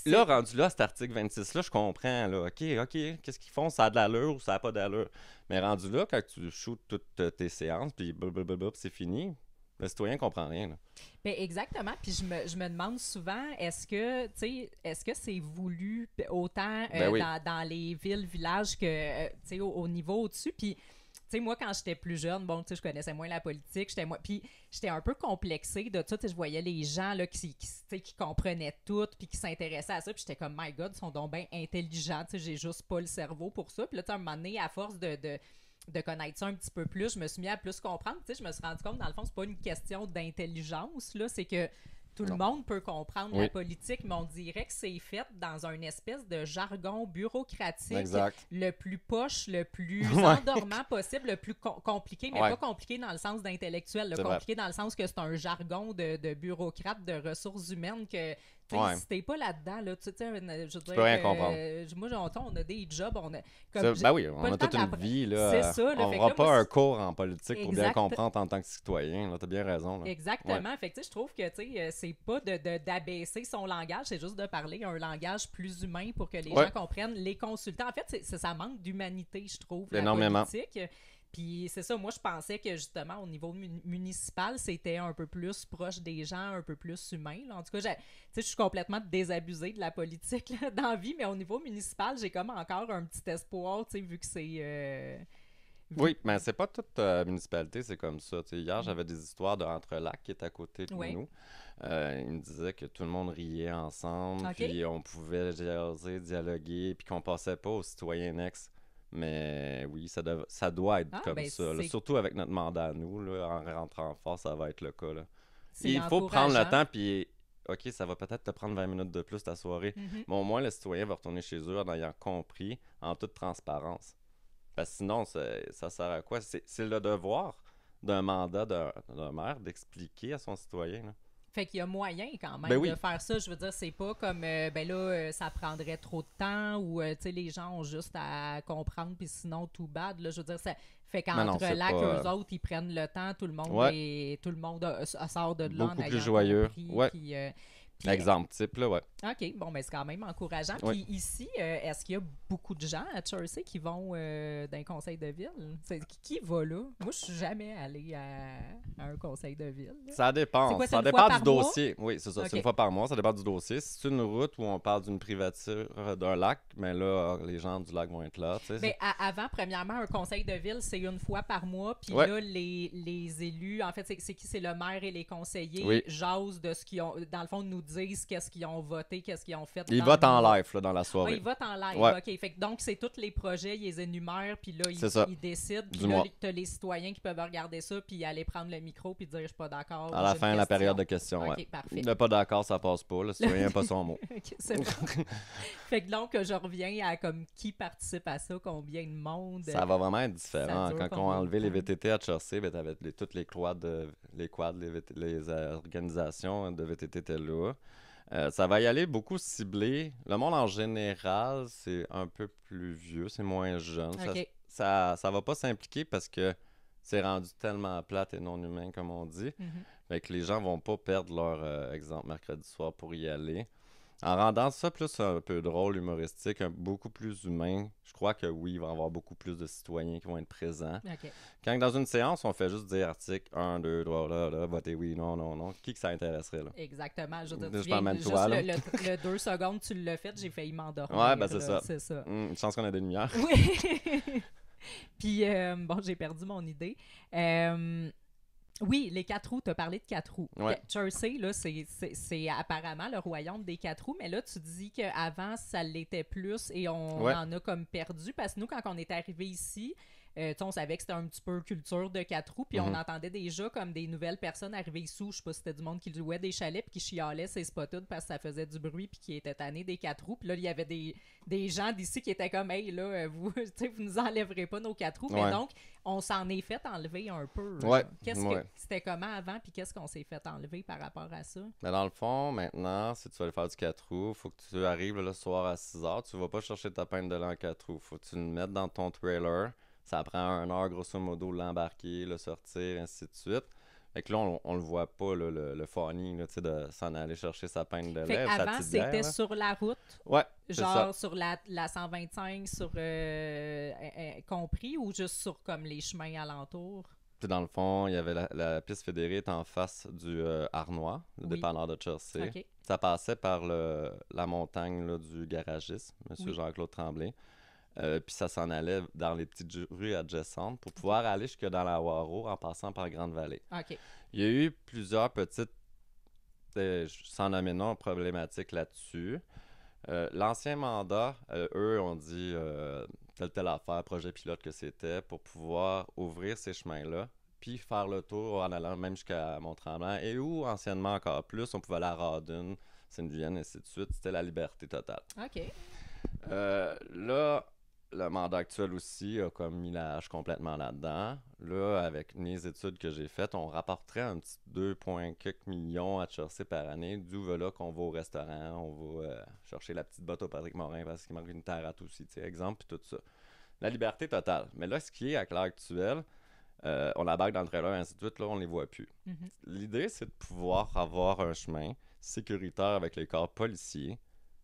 là, rendu là, cet article 26-là, je comprends. Là, OK, qu'est-ce qu'ils font? Ça a de l'allure ou ça n'a pas d'allure? Mais rendu là, quand tu shootes toutes tes séances, puis c'est fini, le citoyen ne comprend rien. Là. Bien, exactement. Puis je me demande souvent, est-ce que c'est voulu autant dans les villes, villages que au niveau au-dessus? Puis moi, quand j'étais plus jeune, je connaissais moins la politique, puis j'étais un peu complexée de ça, je voyais les gens là, qui comprenaient tout, puis qui s'intéressaient à ça, puis j'étais comme, my God, ils sont donc bien intelligents, j'ai juste pas le cerveau pour ça. Puis là, à un moment donné, à force de connaître ça un petit peu plus, je me suis mis à plus comprendre, je me suis rendu compte, dans le fond, c'est pas une question d'intelligence, là, c'est que tout le monde peut comprendre la politique, mais on dirait que c'est fait dans une espèce de jargon bureaucratique le plus poche, le plus endormant possible, le plus compliqué, mais pas compliqué dans le sens d'intellectuel, compliqué dans le sens que c'est un jargon de bureaucrate, de ressources humaines que si t'es pas là-dedans, là, je veux dire, tu peux rien comprendre. Moi, on a des jobs, on a... on a toute une vie. Là, c'est ça. On n'aura pas un cours en politique pour bien comprendre en tant que citoyen. Tu as bien raison. Là. Exactement. Fait que je trouve que c'est pas d'abaisser son langage, c'est juste de parler un langage plus humain pour que les gens comprennent les consultants. En fait, ça manque d'humanité, je trouve, énormément. La politique. Puis c'est ça, moi je pensais que justement au niveau municipal, c'était un peu plus proche des gens, un peu plus humain. Là. En tout cas, je suis complètement désabusée de la politique là, dans la vie, mais au niveau municipal, j'ai comme encore un petit espoir, vu que c'est... Oui, mais c'est pas toute municipalité, c'est comme ça. Hier, j'avais des histoires de Entre-Lacs qui est à côté de nous. Il me disait que tout le monde riait ensemble, puis on pouvait jaser, dialoguer, puis qu'on passait pas aux citoyens next. Mais oui, ça doit être comme ça. Là. Surtout avec notre mandat à nous, là, en rentrant fort, ça va être le cas. Là. Il faut prendre le temps, puis OK, ça va peut-être te prendre 20 minutes de plus ta soirée, mais au moins le citoyen va retourner chez eux en ayant compris en toute transparence. Parce que sinon, ça sert à quoi? C'est le devoir d'un mandat d'un maire d'expliquer à son citoyen. Là. Fait qu'il y a moyen quand même Ben oui. de faire ça. Je veux dire, c'est pas comme, ben là, ça prendrait trop de temps ou, tu sais, les gens ont juste à comprendre, puis sinon, tout bad. Là, je veux dire, ça fait Non, qu'entre c'est lacs, pas... eux autres, ils prennent le temps, tout le monde Ouais, tout le monde sort de là en beaucoup plus ayant joyeux. compris. Ouais, Puis, exemple type, là, ouais. OK, bon, ben c'est quand même encourageant. Ouais. Puis ici, est-ce qu'il y a beaucoup de gens à Chelsea qui vont dans un conseil de ville? Qui va là? Moi, je suis jamais allée à un conseil de ville. Là. Ça C'est dépend. quoi, c'est Ça une dépend fois du par mois? dossier. Oui, c'est ça. OK. C'est une fois par mois. Ça dépend du dossier. Si c'est une route où on parle d'une privature d'un lac, mais là, les gens du lac vont être là. Tu sais, Ben, avant, premièrement, un conseil de ville, c'est une fois par mois. Puis Ouais. là, les élus, en fait, c'est qui? C'est le maire et les conseillers, Oui. jasent de ce qu'ils ont, dans le fond, nous disent qu'est-ce qu'ils ont voté, qu'est-ce qu'ils ont fait. Ils dans votent le en mois. live là, dans la Ah, soirée. ils votent en live. Ouais. OK. Fait que donc, c'est tous les projets, ils les énumèrent, puis là, C'est ça. ils décident. Puis Du là, mois. tu as les citoyens qui peuvent regarder ça, puis aller prendre le micro, puis dire je suis pas d'accord. À ou la j'ai une fin, la période de question. questions. OK, Ouais. parfait. Le pas d'accord, ça passe pas. Le citoyen n'a pas son mot. OK, c'est bon. Fait que donc, je reviens à comme qui participe à ça, combien de monde. Ça va vraiment être Ça différent. dure Quand on combien a de enlevé les temps? VTT à Chelsea, ben, t'avais toutes les quads, les organisations de VTT étaient là. Ça va y aller beaucoup ciblé. Le monde en général, c'est un peu plus vieux, c'est moins jeune. OK. Ça va pas s'impliquer parce que c'est rendu tellement plate et non humain, comme on dit. Mhm. Fait que les gens vont pas perdre leur exemple mercredi soir pour y aller. En rendant ça plus un peu drôle, humoristique, beaucoup plus humain, je crois que oui, il va y avoir beaucoup plus de citoyens qui vont être présents. OK. Quand dans une séance, on fait juste dire article 1, 2, 3, là, votez oui, non, non, non. Qui que ça intéresserait, là? Exactement. Je veux dire, Je tu viens, t'emmène juste toi, là. le 2 secondes, tu l'as fait, j'ai failli m'endormir. Ouais, ben c'est là, ça. C'est ça. Une chance qu'on a des lumières. Oui. Puis, bon, j'ai perdu mon idée. Oui, les 4 roues, tu as parlé de 4 roues. Ouais. Chelsea, là, c'est apparemment le royaume des 4 roues, mais là, tu dis qu'avant, ça l'était plus et on Ouais. en a comme perdu parce que nous, quand on est arrivé ici, tu sais, on savait que c'était un petit peu culture de 4 roues, puis on Mhm. entendait déjà comme des nouvelles personnes arriver ici, je sais pas si c'était du monde qui louait des chalets, puis qui chialait ses spotudes parce que ça faisait du bruit, puis qui était tanné des 4 roues. Puis là, il y avait des gens d'ici qui étaient comme, hey, là, vous, tu sais, vous nous enlèverez pas nos 4 roues. Mais Ouais. donc, on s'en est fait enlever un peu. là. Ouais, Qu'est-ce ouais. que c'était comment avant, puis qu'est-ce qu'on s'est fait enlever par rapport à ça? Mais dans le fond, maintenant, si tu veux aller faire du 4 roues, il faut que tu arrives le soir à 6 h. Tu vas pas chercher ta peine de lait en 4 roues. Faut que tu le mettes dans ton trailer. Ça prend 1 heure, grosso modo, l'embarquer, le sortir, ainsi de suite. Fait que là, on le voit pas, là, le funny, là, tu sais, de s'en aller chercher sa peine de Fait lait, sa qu'avant, petite bière, c'était là. sur la route, Ouais, c'est ça. genre sur la 125, sur compris, ou juste sur comme les chemins alentours? Puis dans le fond, il y avait la piste fédérée est en face du Arnois, le Oui. dépanneur de Chelsea. OK. Ça passait par la montagne là, du garagisme, M. Oui. Jean-Claude Tremblay. Puis ça s'en allait dans les petites rues adjacentes pour pouvoir aller jusque dans la Waro en passant par Grande-Vallée. OK. Il y a eu plusieurs petites, sans nommer nom, problématiques là-dessus. L'ancien mandat, eux, ont dit telle affaire, projet pilote que c'était, pour pouvoir ouvrir ces chemins-là, puis faire le tour en allant même jusqu'à Mont-Tremblant, et où, anciennement encore plus, on pouvait aller à Radun, Sainte-Julienne, et ainsi de suite. C'était la liberté totale. OK. Là, le mandat actuel aussi a comme mis la hache complètement là-dedans. Là, avec mes études que j'ai faites, on rapporterait un petit 2,quelques millions à Chelsea par année, d'où voilà qu'on va au restaurant, on va chercher la petite botte au Patrick Morin parce qu'il manque une terrasse aussi, tu sais, exemple, puis tout ça. La liberté totale. Mais là, ce qui est à l'heure actuelle, on embarque dans le trailer, ainsi de suite, là, on les voit plus. Mhm. L'idée, c'est de pouvoir avoir un chemin sécuritaire avec les corps policiers,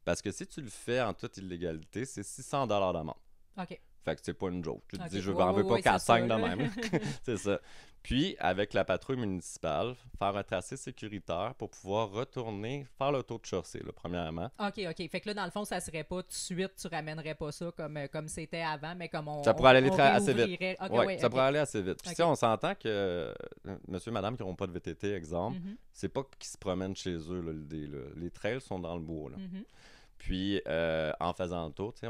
parce que si tu le fais en toute illégalité, c'est 600 $ d'amende. OK. Fait que c'est pas une joke. Tu te Ok. dis, je Ouais, n'en veux ouais, pas ouais, qu'à c'est ça, 5 de là. même. C'est ça. Puis, avec la patrouille municipale, faire un tracé sécuritaire pour pouvoir retourner, faire le tour de Chelsea, là, premièrement. OK, OK. Fait que là, dans le fond, ça serait pas tout de suite, tu ramènerais pas ça comme c'était avant, mais comme on. Ça pourrait aller on assez vite. réouvrirait. OK, Ouais, ouais, ça OK. pourrait aller assez vite. Puis, Ok. tu sais, on s'entend que monsieur et madame qui n'auront pas de VTT, exemple, Mhm, c'est pas qu'ils se promènent chez eux, là, l'idée. Là. Les trails sont dans le bois. Là. mhm. Puis, en faisant le tour, tu sais,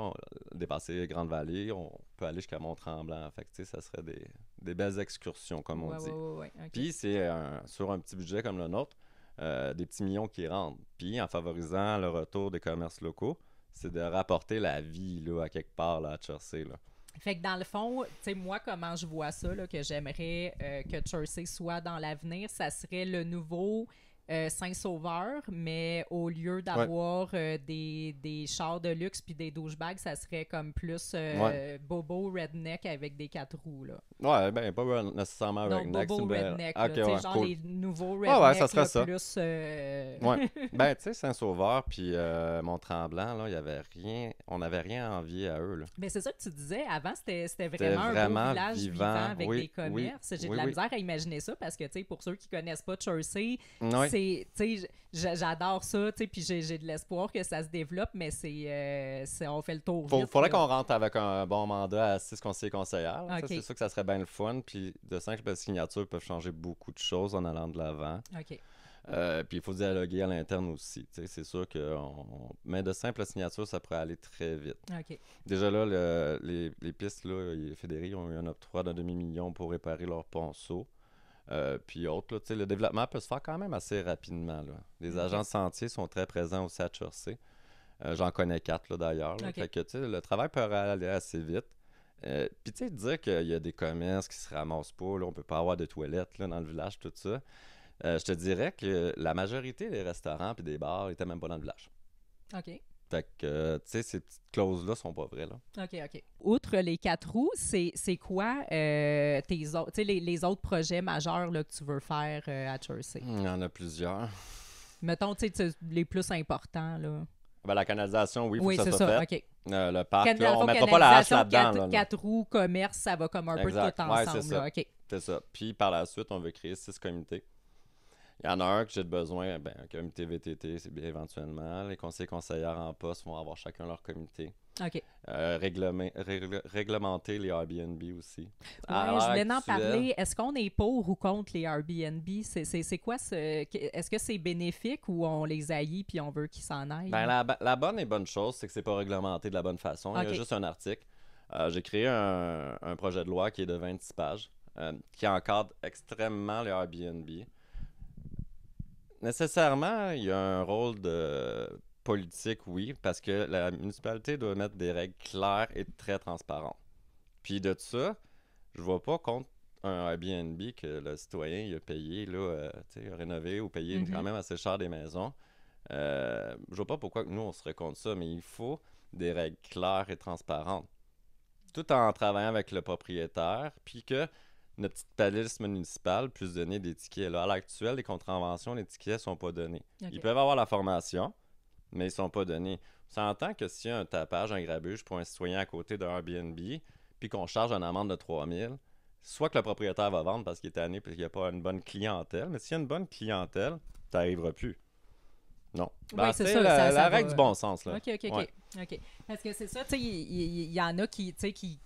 dépasser Grande-Vallée, on peut aller jusqu'à Mont-Tremblant. Fait que, tu sais, ça serait des belles excursions, comme on Ouais, dit. ouais, OK. Puis, c'est sur un petit budget comme le nôtre, des petits millions qui rentrent. Puis, en favorisant le retour des commerces locaux, c'est de rapporter la vie, là, à quelque part, là, à Chelsea, là. Fait que dans le fond, tu sais, moi, comment je vois ça, là, que j'aimerais que Jersey soit dans l'avenir, ça serait le nouveau Saint-Sauveur, mais au lieu Ouais, d'avoir des chars de luxe puis des douchebags, ça serait comme plus ouais. Bobo Redneck avec des 4 roues, là. Ouais, ben, pas nécessairement Non, redneck, c'est Bobo une belle. Redneck, Ah, là, ok, tu sais, ouais, genre cool. les nouveaux Ouais, ça Redneck, serait là, ça. plus... Ouais. Ben, tu sais, Saint-Sauveur puis Mont-Tremblant, là, il y avait rien. On n'avait rien à envier à eux, là. Mais c'est ça que tu disais. Avant, c'était C'était vraiment un beau vraiment village vivant vivant. avec des Oui, oui, commerces. J'ai de oui, la oui. misère à imaginer ça parce que, tu sais, pour ceux qui connaissent pas Jersey, Oui. tu sais, j'adore ça, tu sais, puis j'ai de l'espoir que ça se développe, mais on fait le tour vite, Faudrait là. qu'on rentre avec un bon mandat à 6 conseillers conseillères, là. Ça, OK, c'est sûr que ça serait bien le fun. Puis de 5 belles signatures peuvent changer beaucoup de choses en allant de l'avant. OK, Puis il faut dialoguer à l'interne aussi. Tu sais, c'est sûr que mais de simples signatures, ça pourrait aller très vite. OK. Déjà là, les pistes, là, les fédérés ont eu un octroi d'un demi-million pour réparer leur ponceau. Puis autres, là, tu sais, le développement peut se faire quand même assez rapidement, là. Les OK. agents de sentiers sont très présents aussi à Chersey. J'en connais 4 là, d'ailleurs. Là. OK. Fait que tu sais, le travail peut aller assez vite. Puis tu sais, dire qu'il y a des commerces qui se ramassent pas, là, on peut pas avoir de toilettes là, dans le village, tout ça. Je te dirais que la majorité des restaurants et des bars étaient même pas dans le village. OK. Fait que, tu sais, ces petites clauses-là sont pas vraies, là. OK, OK. Outre les 4 roues, c'est quoi les autres projets majeurs là, que tu veux faire à Jersey? Il y en a plusieurs. Mettons, tu sais, les plus importants, là. Ben, la canalisation, oui, il faut Oui, que c'est ça soit ça, fait. OK. Le parc, Dans là, le on fond, mettra pas la hache canalisation, là-dedans. Là, non. 4 roues, commerce, ça va comme un Exact. peu tout Ouais, ensemble. c'est ça. Là. OK. C'est ça. Puis par la suite, on veut créer 6 comités. Il y en a un que j'ai besoin, ben, un comité VTT, c'est bien éventuellement. Les conseillers conseillères en poste vont avoir chacun leur comité. OK. Réglementer les Airbnb aussi. Ouais, je voulais en parler. Est-ce qu'on est pour ou contre les Airbnb? C'est quoi ce. Est-ce que c'est bénéfique ou on les haït puis on veut qu'ils s'en aillent? Ben, la bonne et bonne chose, c'est que c'est pas réglementé de la bonne façon. Il y a OK. juste un article. J'ai créé un projet de loi qui est de 26 pages, qui encadre extrêmement les Airbnb. Nécessairement, il y a un rôle de politique, oui, parce que la municipalité doit mettre des règles claires et très transparentes. Puis de ça, je vois pas contre un Airbnb que le citoyen il a payé, là, tu sais, a rénové ou payé quand même assez cher des maisons. Je vois pas pourquoi que nous, on serait contre ça, mais il faut des règles claires et transparentes. Tout en travaillant avec le propriétaire, puis que notre petite police municipale puisse donner des tickets. Là, à l'actuel, les contraventions, les tickets ne sont pas donnés. OK. Ils peuvent avoir la formation, mais ils ne sont pas donnés. On s'entend que s'il y a un tapage, un grabuge pour un citoyen à côté d'un Airbnb, puis qu'on charge une amende de 3 000, soit que le propriétaire va vendre parce qu'il est tanné parce qu'il n'y a pas une bonne clientèle, mais s'il y a une bonne clientèle, tu n'arriveras plus. Non. Oui, c'est ça. La ça règle va. du bon sens, là. OK, OK, Ouais. OK. Parce que c'est ça, tu sais, il y en a qui, tu sais, qui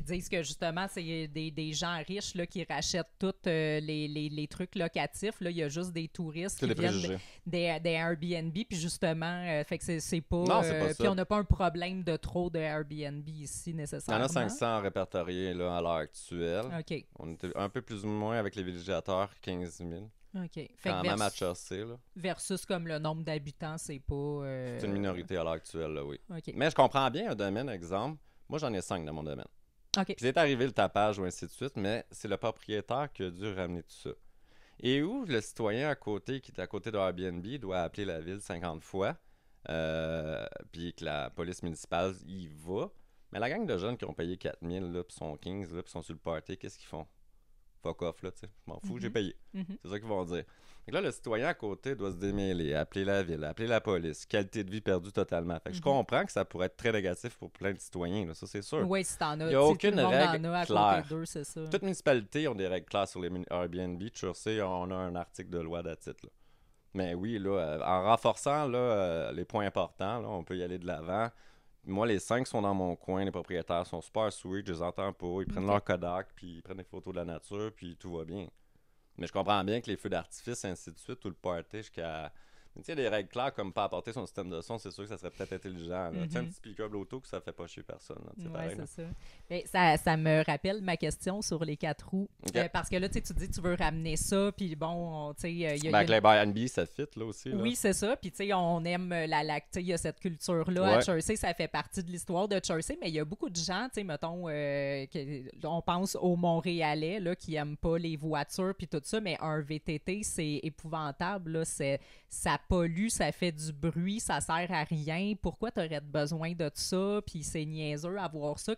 disent que justement, c'est des gens riches là, qui rachètent tous les trucs locatifs. Là. Il y a juste des touristes C'est qui des viennent préjugés. des Airbnb. Puis justement, fait que c'est pas. Non, c'est pas ça. Puis on n'a pas un problème de trop de Airbnb ici Il y en nécessairement. a 500 répertoriés là, à l'heure actuelle. OK. On était un peu plus ou moins avec les villégiateurs, 15 000. OK. Fait Quand que même à Chelsea, là. versus comme le nombre d'habitants, c'est pas. C'est une minorité à l'heure actuelle, là, oui. OK. Mais je comprends bien un domaine, exemple. Moi, j'en ai 5 dans mon domaine. OK. Puis c'est arrivé le tapage ou ainsi de suite, mais c'est le propriétaire qui a dû ramener tout ça. Et où le citoyen à côté, qui est à côté de Airbnb, doit appeler la ville 50 fois, puis que la police municipale y va. Mais la gang de jeunes qui ont payé 4 000, là, puis sont 15, là, puis sont sur le party, qu'est-ce qu'ils font? Fuck off, là, tu sais. Je m'en fous, j'ai payé. C'est ça qu'ils vont dire. Donc là, le citoyen à côté doit se démêler, appeler la ville, appeler la police, qualité de vie perdue totalement. Fait que je comprends que ça pourrait être très négatif pour plein de citoyens, là, ça c'est sûr. Oui, si t'en as. Il y a tu sais, aucune tout le monde règle en a à claire. côté d'eux, c'est ça. Toutes les municipalités ont des règles claires sur les Airbnb. Chelsea, on a un article de loi d'attitude, là. Mais oui, là, en renforçant là, les points importants, là, on peut y aller de l'avant. Moi, les 5 sont dans mon coin, les propriétaires sont super sweet, je les entends pas, ils prennent leur Kodak, puis ils prennent des photos de la nature, puis tout va bien. Mais je comprends bien que les feux d'artifice, ainsi de suite, tout le party jusqu'à Tu sais, des règles claires comme pas apporter son système de son, c'est sûr que ça serait peut-être intelligent. Tu sais, un petit speaker Bluetooth que ça fait pas chier personne. Oui, pareil, c'est ça. Mais ça me rappelle ma question sur les 4 roues. OK. Parce que là, tu dis tu veux ramener ça, puis bon, tu sais... Avec les Airbnb, ça fit là aussi. Là. Oui, c'est ça. Puis, tu sais, on aime il y a cette culture-là à Jersey. Ça fait partie de l'histoire de Jersey. Mais il y a beaucoup de gens, tu sais, mettons, on pense aux Montréalais, là, qui aiment pas les voitures, puis tout ça. Mais un VTT, c'est épouvantable, là. Ça pollue, ça fait du bruit, ça sert à rien. Pourquoi tu aurais besoin de ça? Puis c'est niaiseux à voir ça.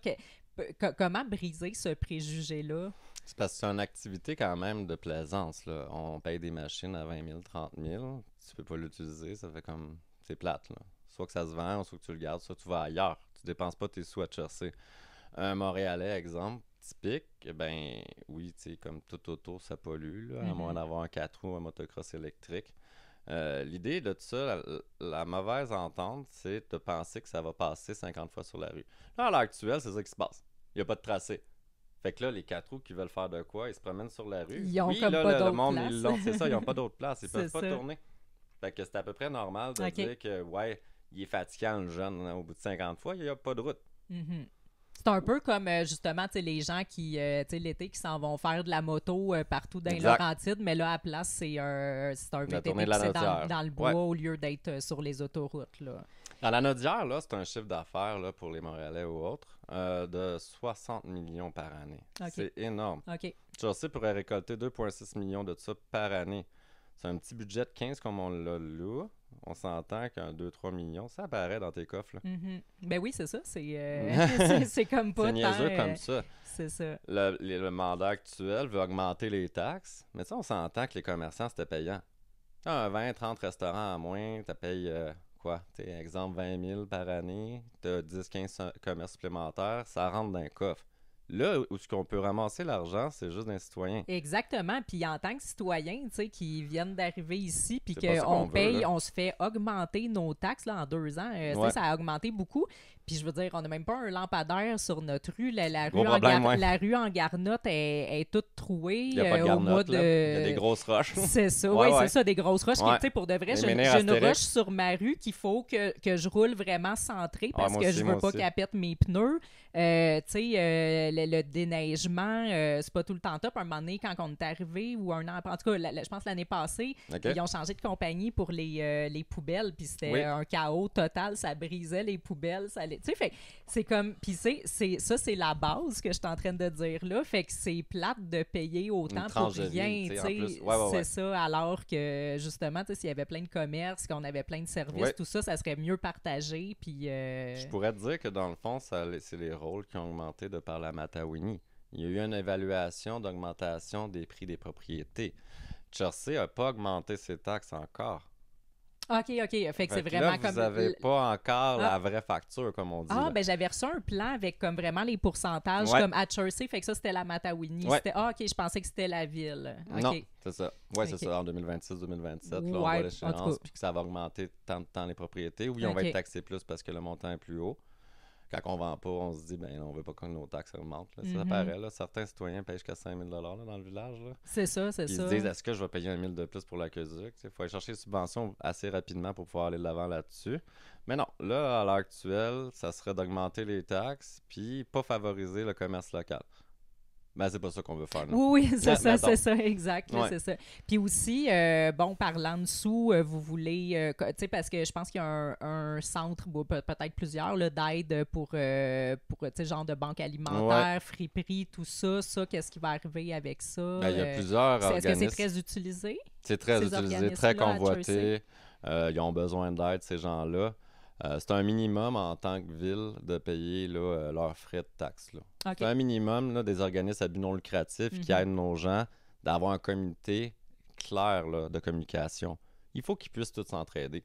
Comment briser ce préjugé-là? C'est parce que c'est une activité quand même de plaisance. Là. On paye des machines à 20 000, 30 000. Tu peux pas l'utiliser, ça fait comme... C'est plate, là. Soit que ça se vend, soit que tu le gardes, soit tu vas ailleurs. Tu dépenses pas tes sous à chercher. Un Montréalais, exemple, typique, ben oui, tu sais, comme tout auto, ça pollue, là, à moins d'avoir un 4 roues, un motocross électrique. L'idée de tout ça, la mauvaise entente, c'est de penser que ça va passer 50 fois sur la rue. Là, à l'heure actuelle, c'est ça qui se passe. Il n'y a pas de tracé. Fait que là, les 4 roues qui veulent faire de quoi, ils se promènent sur la rue. Ils ont oui, comme là, pas d'autres le monde, places. ils l'ont. C'est ça, ils n'ont pas d'autre place. Ils C'est peuvent pas ça. tourner. Fait que c'est à peu près normal de dire que, ouais, il est fatigant, le jeune, au bout de 50 fois, il n'y a pas de route. Mm-hmm. C'est un peu comme, justement, les gens qui, l'été, qui s'en vont faire de la moto partout dans les Laurentides, mais là, à la place, c'est un VTT qui c'est dans le bois au lieu d'être sur les autoroutes. Là. Dans la Naudière, là, c'est un chiffre d'affaires là, pour les Montréalais ou autres de 60 millions par année. Okay. C'est énorme. OK. Jersey pourrait récolter 2,6 millions de ça par année. C'est un petit budget de 15 comme on l'a là. On s'entend qu'un 2-3 millions, ça apparaît dans tes coffres. Là. Mm-hmm. Ben oui, c'est ça. C'est comme pas c'est niaiseux tant, comme ça. C'est ça. Le mandat actuel veut augmenter les taxes, mais ça, on s'entend que les commerçants, c'était payant. Un 20-30 restaurants en moins, tu payes quoi? Exemple, 20 000 par année, tu as 10-15 commerces supplémentaires, ça rentre dans le coffre. Là, où ce qu'on peut ramasser l'argent, c'est juste d'un citoyen. Exactement. Puis en tant que citoyen, tu sais, qui viennent d'arriver ici, puis C'est qu'on paye, là. on se fait augmenter nos taxes là, en 2 ans. Ça a augmenté beaucoup. Puis je veux dire, on n'a même pas un lampadaire sur notre rue. La rue en Garnotte est toute trouée. Il n'y a pas de Garnotte, il y a des grosses roches. C'est ça, oui, c'est ça, des grosses roches. Ouais. Tu sais, pour de vrai, j'ai une roche sur ma rue qu'il faut que je roule vraiment centré parce que je veux pas qu'elle pète mes pneus. Tu sais, le déneigement, c'est pas tout le temps top. Un moment donné, quand on est arrivé, ou un an après, en tout cas, je pense l'année passée, ils ont changé de compagnie pour les poubelles, puis c'était un chaos total. Ça brisait les poubelles, tu sais, fait c'est comme, puis c'est la base que je suis en train de dire là, fait que c'est plate de payer autant pour rien, tu sais, c'est ça, alors que justement, tu sais, s'il y avait plein de commerces, qu'on avait plein de services, tout ça, ça serait mieux partagé, puis... Je pourrais te dire que dans le fond, c'est les rôles qui ont augmenté de par la Mattawini. Il y a eu une évaluation d'augmentation des prix des propriétés. Jersey n'a pas augmenté ses taxes encore. OK. Fait que c'est vraiment là, comme... vous n'avez pas encore la vraie facture, comme on dit. Ah, ben j'avais reçu un plan avec comme vraiment les pourcentages comme à Jersey, fait que ça, c'était la Mattawini. C'était, OK, je pensais que c'était la ville. Okay. Non, c'est ça. Oui, c'est ça, en 2026-2027, là, on voit l'échéance, puis que ça va augmenter tant de temps les propriétés. Oui, on va être taxé plus parce que le montant est plus haut. Quand on vend pas, on se dit, ben on veut pas que nos taxes augmentent. Là. Ça paraît, là. Certains citoyens payent jusqu'à 5 000 là, dans le village. Là. C'est ça. Ils se disent, est-ce que je vais payer 1 000 de plus pour l'aqueduc? Il faut aller chercher des subventions assez rapidement pour pouvoir aller de l'avant là-dessus. Mais non, là, à l'heure actuelle, ça serait d'augmenter les taxes puis pas favoriser le commerce local. Ben, c'est pas ça qu'on veut faire. Non? Oui, c'est ça, exact. Là, c'est ça. Puis aussi, bon, parlant de sous, vous voulez, tu sais, parce que je pense qu'il y a un centre, peut-être plusieurs, d'aide pour tu sais, genre de banque alimentaire, friperie, tout ça. Ça, qu'est-ce qui va arriver avec ça? Ben, il y a plusieurs organismes. Est-ce que c'est très utilisé? C'est très utilisé, très convoité. Ils ont besoin d'aide, ces gens-là. C'est un minimum en tant que ville de payer là, leurs frais de taxes. Là. Okay. C'est un minimum là, des organismes à but non lucratif qui aident nos gens d'avoir un comité clair là, de communication. Il faut qu'ils puissent tous s'entraider.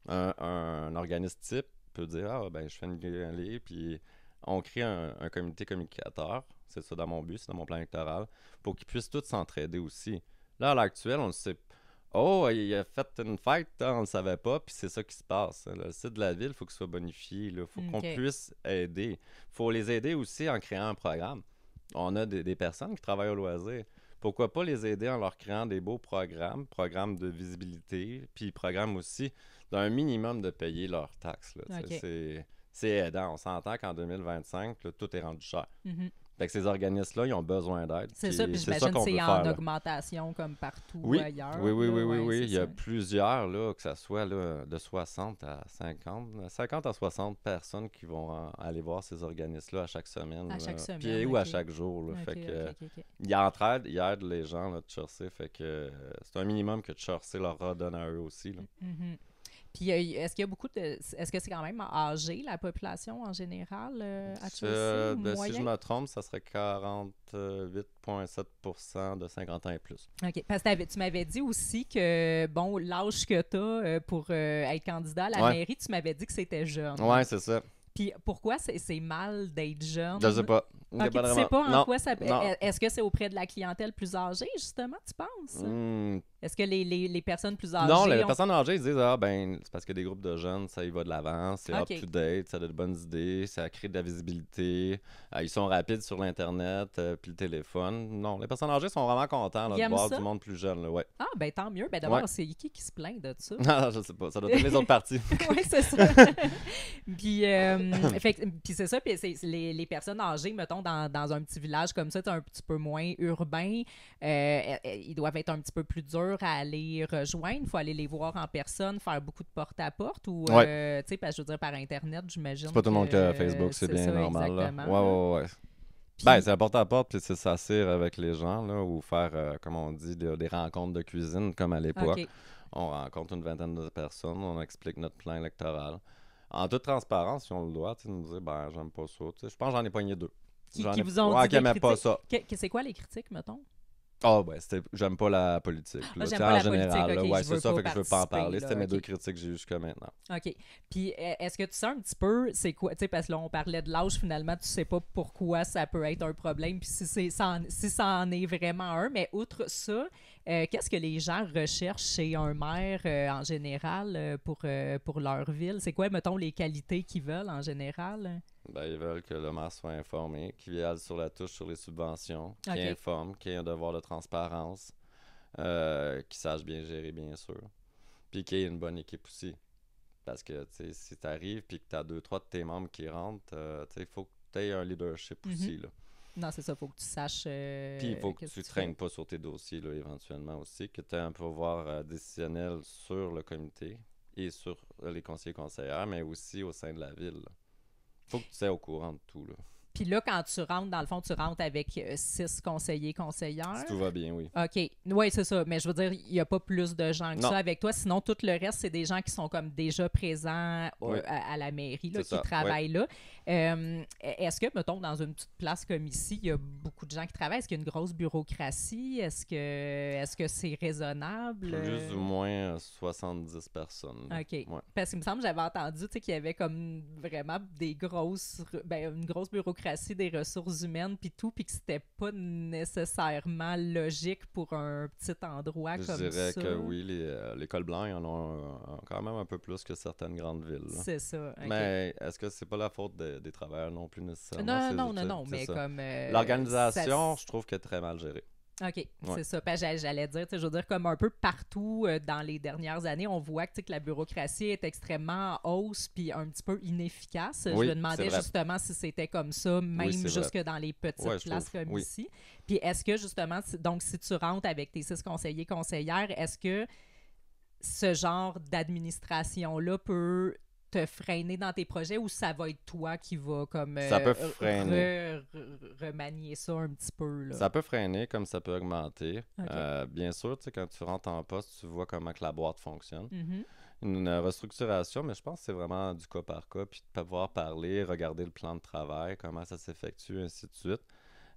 Un organisme type peut dire « Ah, ben je fais une gueule, puis on crée un comité communicateur. » C'est ça dans mon but, c'est dans mon plan électoral. Pour qu'ils puissent tous s'entraider aussi. Là, à l'heure actuelle, on ne sait pas. Oh, il a fait une fête, on ne le savait pas, puis c'est ça qui se passe. Le site de la ville, il faut qu'il soit bonifié. Il faut qu'on puisse aider. Il faut les aider aussi en créant un programme. On a des personnes qui travaillent au loisir. pourquoi pas les aider en leur créant des beaux programmes de visibilité, puis programmes aussi d'un minimum de payer leurs taxes. Là, c'est aidant. On s'entend qu'en 2025, là, tout est rendu cher. Mhm. Fait que ces organismes-là, ils ont besoin d'aide. C'est ça, puis j'imagine que c'est en augmentation comme partout ailleurs. Oui. Il y a plusieurs, là, que ce soit là, de 60 à 50 à 60 personnes qui vont aller voir ces organismes-là à chaque semaine. À chaque semaine, puis, ou à chaque jour. Là, fait que, ils entraident, ils aident les gens là, de Chaucer. Fait que c'est un minimum que Chaucer leur redonne à eux aussi. Là. Mm-hmm. Puis, est-ce qu'il y a beaucoup de... Est-ce que c'est quand même âgé, la population en général, à Chelsea? Si je me trompe, ça serait 48,7% de 50 ans et plus. OK. Parce que tu m'avais dit aussi que, bon, l'âge que tu as pour être candidat à la mairie, tu m'avais dit que c'était jeune. Oui, c'est ça. Puis, pourquoi c'est mal d'être jeune? Je sais pas. Okay, tu sais pas en quoi ça... Est-ce que c'est auprès de la clientèle plus âgée, justement, tu penses? Est-ce que les personnes plus âgées... Non, les personnes âgées, ils disent c'est parce que des groupes de jeunes, ça y va de l'avant, c'est up-to-date, ça a de bonnes idées, ça crée de la visibilité, ils sont rapides sur l'Internet, puis le téléphone. Non, les personnes âgées sont vraiment contents là, de voir du monde plus jeune. Là, ouais. Ah, ben tant mieux. Ben d'abord, c'est qui se plaint de ça? Non, je sais pas. Ça doit être les autres parties. Oui, c'est ça. Puis c'est ça, puis les personnes âgées, mettons, dans un petit village comme ça, un petit peu moins urbain, ils doivent être un petit peu plus durs à aller rejoindre. Il faut aller les voir en personne, faire beaucoup de porte-à-porte ou, tu sais, parce que je veux dire, par Internet, j'imagine. C'est pas tout le monde qui a Facebook, c'est bien normal. Exactement. Ouais. Puis, ben, c'est la porte-à-porte, puis c'est s'asseoir avec les gens, là, ou faire, comme on dit, des rencontres de cuisine, comme à l'époque. Okay. On rencontre une vingtaine de personnes, on explique notre plan électoral. En toute transparence, si on le doit, tu nous dire, ben, j'aime pas ça. Je pense que j'en ai poigné 2. Qui vous ont dit qui n'aimaient pas ça. C'est quoi les critiques, mettons? J'aime pas la politique. J'aime pas la général, politique. Okay, c'est ça, fait que je veux pas en parler. C'était mes 2 critiques que j'ai eues jusqu'à maintenant. OK. Puis, est-ce que tu sais un petit peu, c'est quoi, tu sais, parce que là, on parlait de l'âge, finalement, tu sais pas pourquoi ça peut être un problème, puis si ça en est vraiment un, mais outre ça, qu'est-ce que les gens recherchent chez un maire en général pour leur ville? C'est quoi, mettons, les qualités qu'ils veulent en général? Ben, ils veulent que le maire soit informé, qu'il aille sur la touche sur les subventions, qu'il informe, qu'il ait un devoir de transparence, qu'il sache bien gérer, bien sûr, puis qu'il ait une bonne équipe aussi. Parce que, tu sais, si tu arrives et que tu as 2-3 de tes membres qui rentrent, tu sais, il faut que tu aies un leadership aussi, là. Non, c'est ça, il faut que tu saches. Puis il faut que tu ne traînes pas sur tes dossiers, là, éventuellement aussi, que tu aies un pouvoir décisionnel sur le comité et sur les conseillers-conseillères, mais aussi au sein de la ville, là. Faut que tu sois au courant de tout, là. Puis là, quand tu rentres, dans le fond, tu rentres avec 6 conseillers-conseillères. Si tout va bien, oui. OK. Oui, c'est ça. Mais je veux dire, il n'y a pas plus de gens que ça avec toi. Sinon, tout le reste, c'est des gens qui sont comme déjà présents à la mairie, là, qui travaillent là. Est-ce que, mettons, dans une petite place comme ici, il y a beaucoup de gens qui travaillent? Est-ce qu'il y a une grosse bureaucratie? Est-ce que c'est raisonnable? Plus ou moins 70 personnes. OK. Ouais. Parce qu'il me semble que j'avais entendu qu'il y avait comme vraiment une grosse bureaucratie, des ressources humaines puis tout, puis que c'était pas nécessairement logique pour un petit endroit comme ça. Je dirais que oui, les cols blancs, ils en ont quand même un peu plus que certaines grandes villes. Là. C'est ça. Okay. Mais est-ce que c'est pas la faute des travailleurs non plus nécessairement? Non, mais ça. Comme... L'organisation, je trouve qu'elle est très mal gérée. OK, c'est ça. J'allais dire, je veux dire, comme un peu partout dans les dernières années, on voit que la bureaucratie est extrêmement en hausse puis un petit peu inefficace. Je me demandais justement si c'était comme ça, même jusque dans les petites places comme ici. Puis est-ce que justement, donc si tu rentres avec tes 6 conseillers-conseillères, est-ce que ce genre d'administration-là peut te freiner dans tes projets ou ça va être toi qui va comme ça peut freiner. Remanier ça un petit peu là. Ça peut freiner comme ça peut augmenter. Okay. Bien sûr, quand tu rentres en poste, tu vois comment que la boîte fonctionne. Mm-hmm. Une restructuration, mais je pense que c'est vraiment du cas par cas, puis de pouvoir parler, regarder le plan de travail, comment ça s'effectue, ainsi de suite.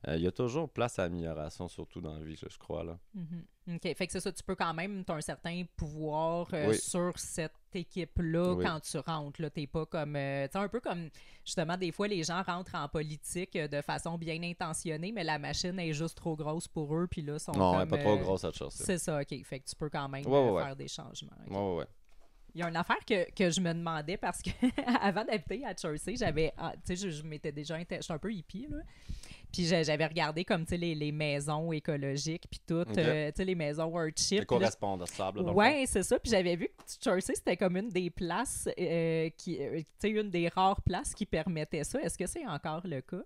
Il y a toujours place à amélioration, surtout dans la vie, je crois. Là. Mm-hmm. OK. Fait que c'est ça, tu peux quand même, tu as un certain pouvoir sur cette équipe-là quand tu rentres. Tu n'es pas comme... tu sais, un peu comme, justement, des fois, les gens rentrent en politique de façon bien intentionnée, mais la machine est juste trop grosse pour eux, puis là, sont non, comme... elle n'est pas trop grosse à chasser. C'est ça, OK. Fait que tu peux quand même faire des changements. Okay. Ouais. Il y a une affaire que je me demandais parce que avant d'habiter à Chelsea, j'avais, tu sais, je m'étais déjà, je suis un peu hippie, là. Puis j'avais regardé comme, tu sais, les maisons écologiques, puis tout, tu sais, les maisons Earthship. Éco-responsables, dans le Ouais, c'est ça. Puis j'avais vu que Jersey, c'était comme une des places, tu sais, une des rares places qui permettait ça. Est-ce que c'est encore le cas?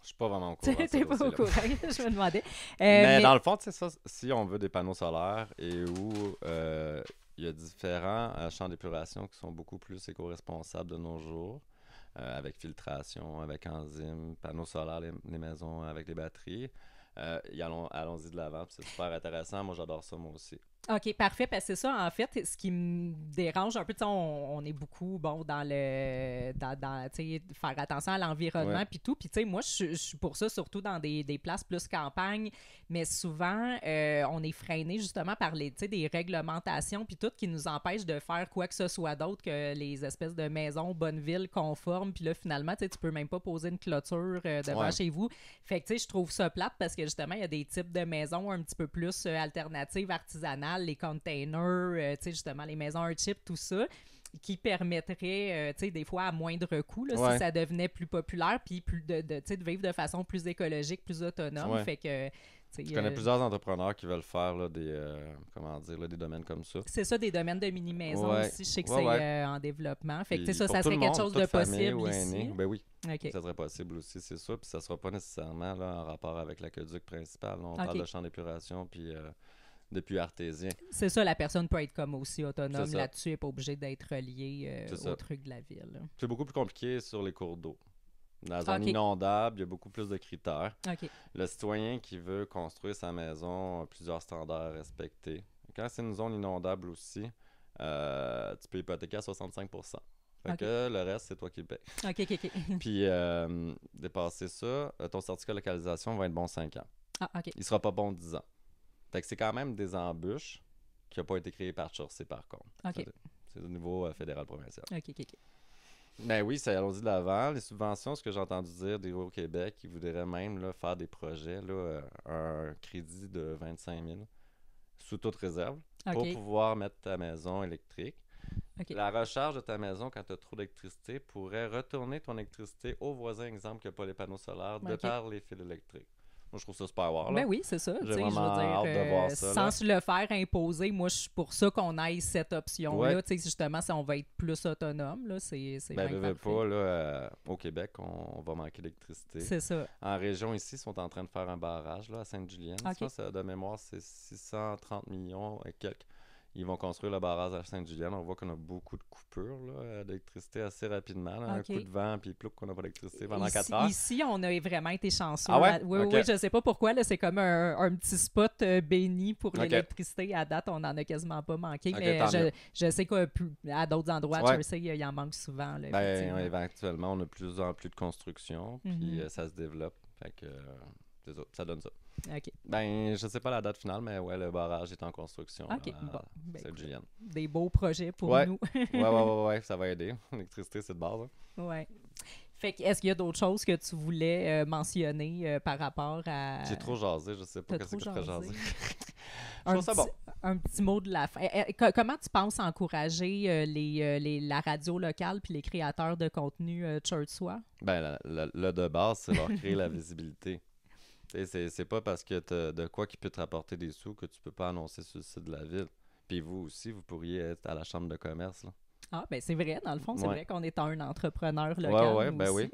Je suis pas vraiment au courant. T'es pas au courant, je me demandais. Mais dans le fond, tu sais, ça, si on veut des panneaux solaires et où il y a différents champs d'épuration qui sont beaucoup plus éco-responsables de nos jours, avec filtration, avec enzymes, panneaux solaires, les maisons avec les batteries, allons-y de l'avant. C'est super intéressant. Moi, j'adore ça, moi aussi. OK, parfait, parce que c'est ça, en fait, ce qui me dérange un peu, tu sais, on est beaucoup, bon, dans tu sais, faire attention à l'environnement, puis tout, puis tu sais, moi, je suis pour ça, surtout dans des places plus campagne, mais souvent, on est freiné justement par tu sais, des réglementations, puis tout, qui nous empêchent de faire quoi que ce soit d'autre que les espèces de maisons bonne ville conformes, puis là, finalement, tu sais, tu peux même pas poser une clôture devant chez vous. Fait que, tu sais, je trouve ça plate parce que, justement, il y a des types de maisons un petit peu plus alternatives, artisanales, les containers, tu sais, justement, les maisons Earthship, tout ça, qui permettraient, tu sais, des fois à moindre coût, là, si ça devenait plus populaire, puis tu sais, de vivre de façon plus écologique, plus autonome. Fait que... Je connais plusieurs entrepreneurs qui veulent faire là, des domaines comme ça. C'est ça, des domaines de mini-maisons aussi. Je sais que c'est en développement. Fait que ça serait monde, quelque chose de possible ici. Ben oui, okay. Ça serait possible aussi, c'est ça. Puis ça ne sera pas nécessairement là, en rapport avec l'aqueduc principal. Là, on parle de champ d'épuration puis de puits artésien. C'est ça, la personne peut être comme aussi autonome là-dessus. Elle n'est pas obligée d'être reliée au truc de la ville. C'est beaucoup plus compliqué sur les cours d'eau. Dans la zone inondable, il y a beaucoup plus de critères. Le citoyen qui veut construire sa maison a plusieurs standards à respecter. Quand c'est une zone inondable aussi, tu peux hypothéquer à 65%. Fait que le reste, c'est toi qui le payes. Puis, dépasser ça, ton certificat de localisation va être bon 5 ans. Il ne sera pas bon 10 ans. Fait que c'est quand même des embûches qui n'ont pas été créées par Jersey, par contre. C'est au niveau fédéral-provincial. Ben oui, allons-y de l'avant. Les subventions, ce que j'ai entendu dire au Québec, ils voudraient même là, faire des projets, là, un crédit de 25 000 sous toute réserve pour pouvoir mettre ta maison électrique. La recharge de ta maison, quand tu as trop d'électricité, pourrait retourner ton électricité au voisin, exemple, qui n'a pas les panneaux solaires, de par les fils électriques. Moi, je trouve ça super wow. Ben oui, c'est ça. J'ai vraiment hâte de voir ça. Sans se le faire imposer, moi, je suis pour ça qu'on aille cette option-là. Justement, si on va être plus autonome, là, c'est bien pas, là, au Québec, on va manquer d'électricité. C'est ça. En région, ici, ils sont en train de faire un barrage là, à Sainte-Julienne. Ça, de mémoire, c'est 630 millions et quelques. Ils vont construire le barrage à Sainte-Julienne. On voit qu'on a beaucoup de coupures d'électricité assez rapidement. Là, un coup de vent, puis plouc qu'on n'a pas d'électricité pendant 4 heures. Ici, on a vraiment été chanceux. Oui, je ne sais pas pourquoi. Là, c'est comme un petit spot béni pour l'électricité. À date, on n'en a quasiment pas manqué. Mais je sais qu'à d'autres endroits, Jersey, il en manque souvent. Là, éventuellement, on a de plus en plus de construction, puis ça se développe. Fait que, c'est ça donne ça. Ben, je sais pas la date finale, mais le barrage est en construction. Sainte-Julienne. Des beaux projets pour nous. oui, ça va aider. L'électricité, c'est de base. Oui. Fait que, est-ce qu'il y a d'autres choses que tu voulais mentionner par rapport à... J'ai trop jasé, je sais pas ce que je ferais jaser. Je trouve ça bon. Un petit mot de la fin. Comment tu penses encourager la radio locale puis les créateurs de contenu churchois? Ben, le de base, c'est leur créer la visibilité. C'est pas parce que tu as de quoi qui peut te rapporter des sous que tu peux pas annoncer sur le site de la ville. Puis vous aussi, vous pourriez être à la chambre de commerce. Là. Ah, ben c'est vrai, dans le fond, c'est vrai qu'on est un entrepreneur local. Oui.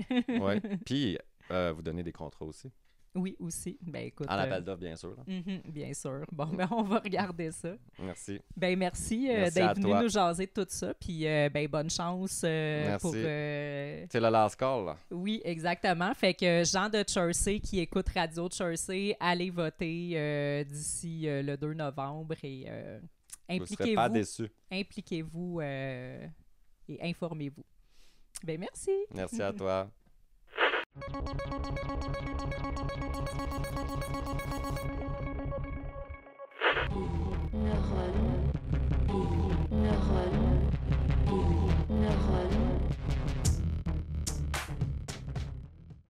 Puis vous donnez des contrats aussi. Oui, aussi. Ben écoute. En appel d'offres, bien sûr. Là. Bien sûr. Bon, ben on va regarder ça. Merci. Ben merci d'être venu nous jaser de tout ça. Puis ben bonne chance pour... C'est le last call, là. Oui, exactement. Fait que gens de Jersey qui écoutent Radio Jersey, allez voter d'ici le 2 novembre et impliquez-vous. Vous ne serez pas déçus. Impliquez-vous et informez-vous. Ben merci. Merci à toi. Thank you.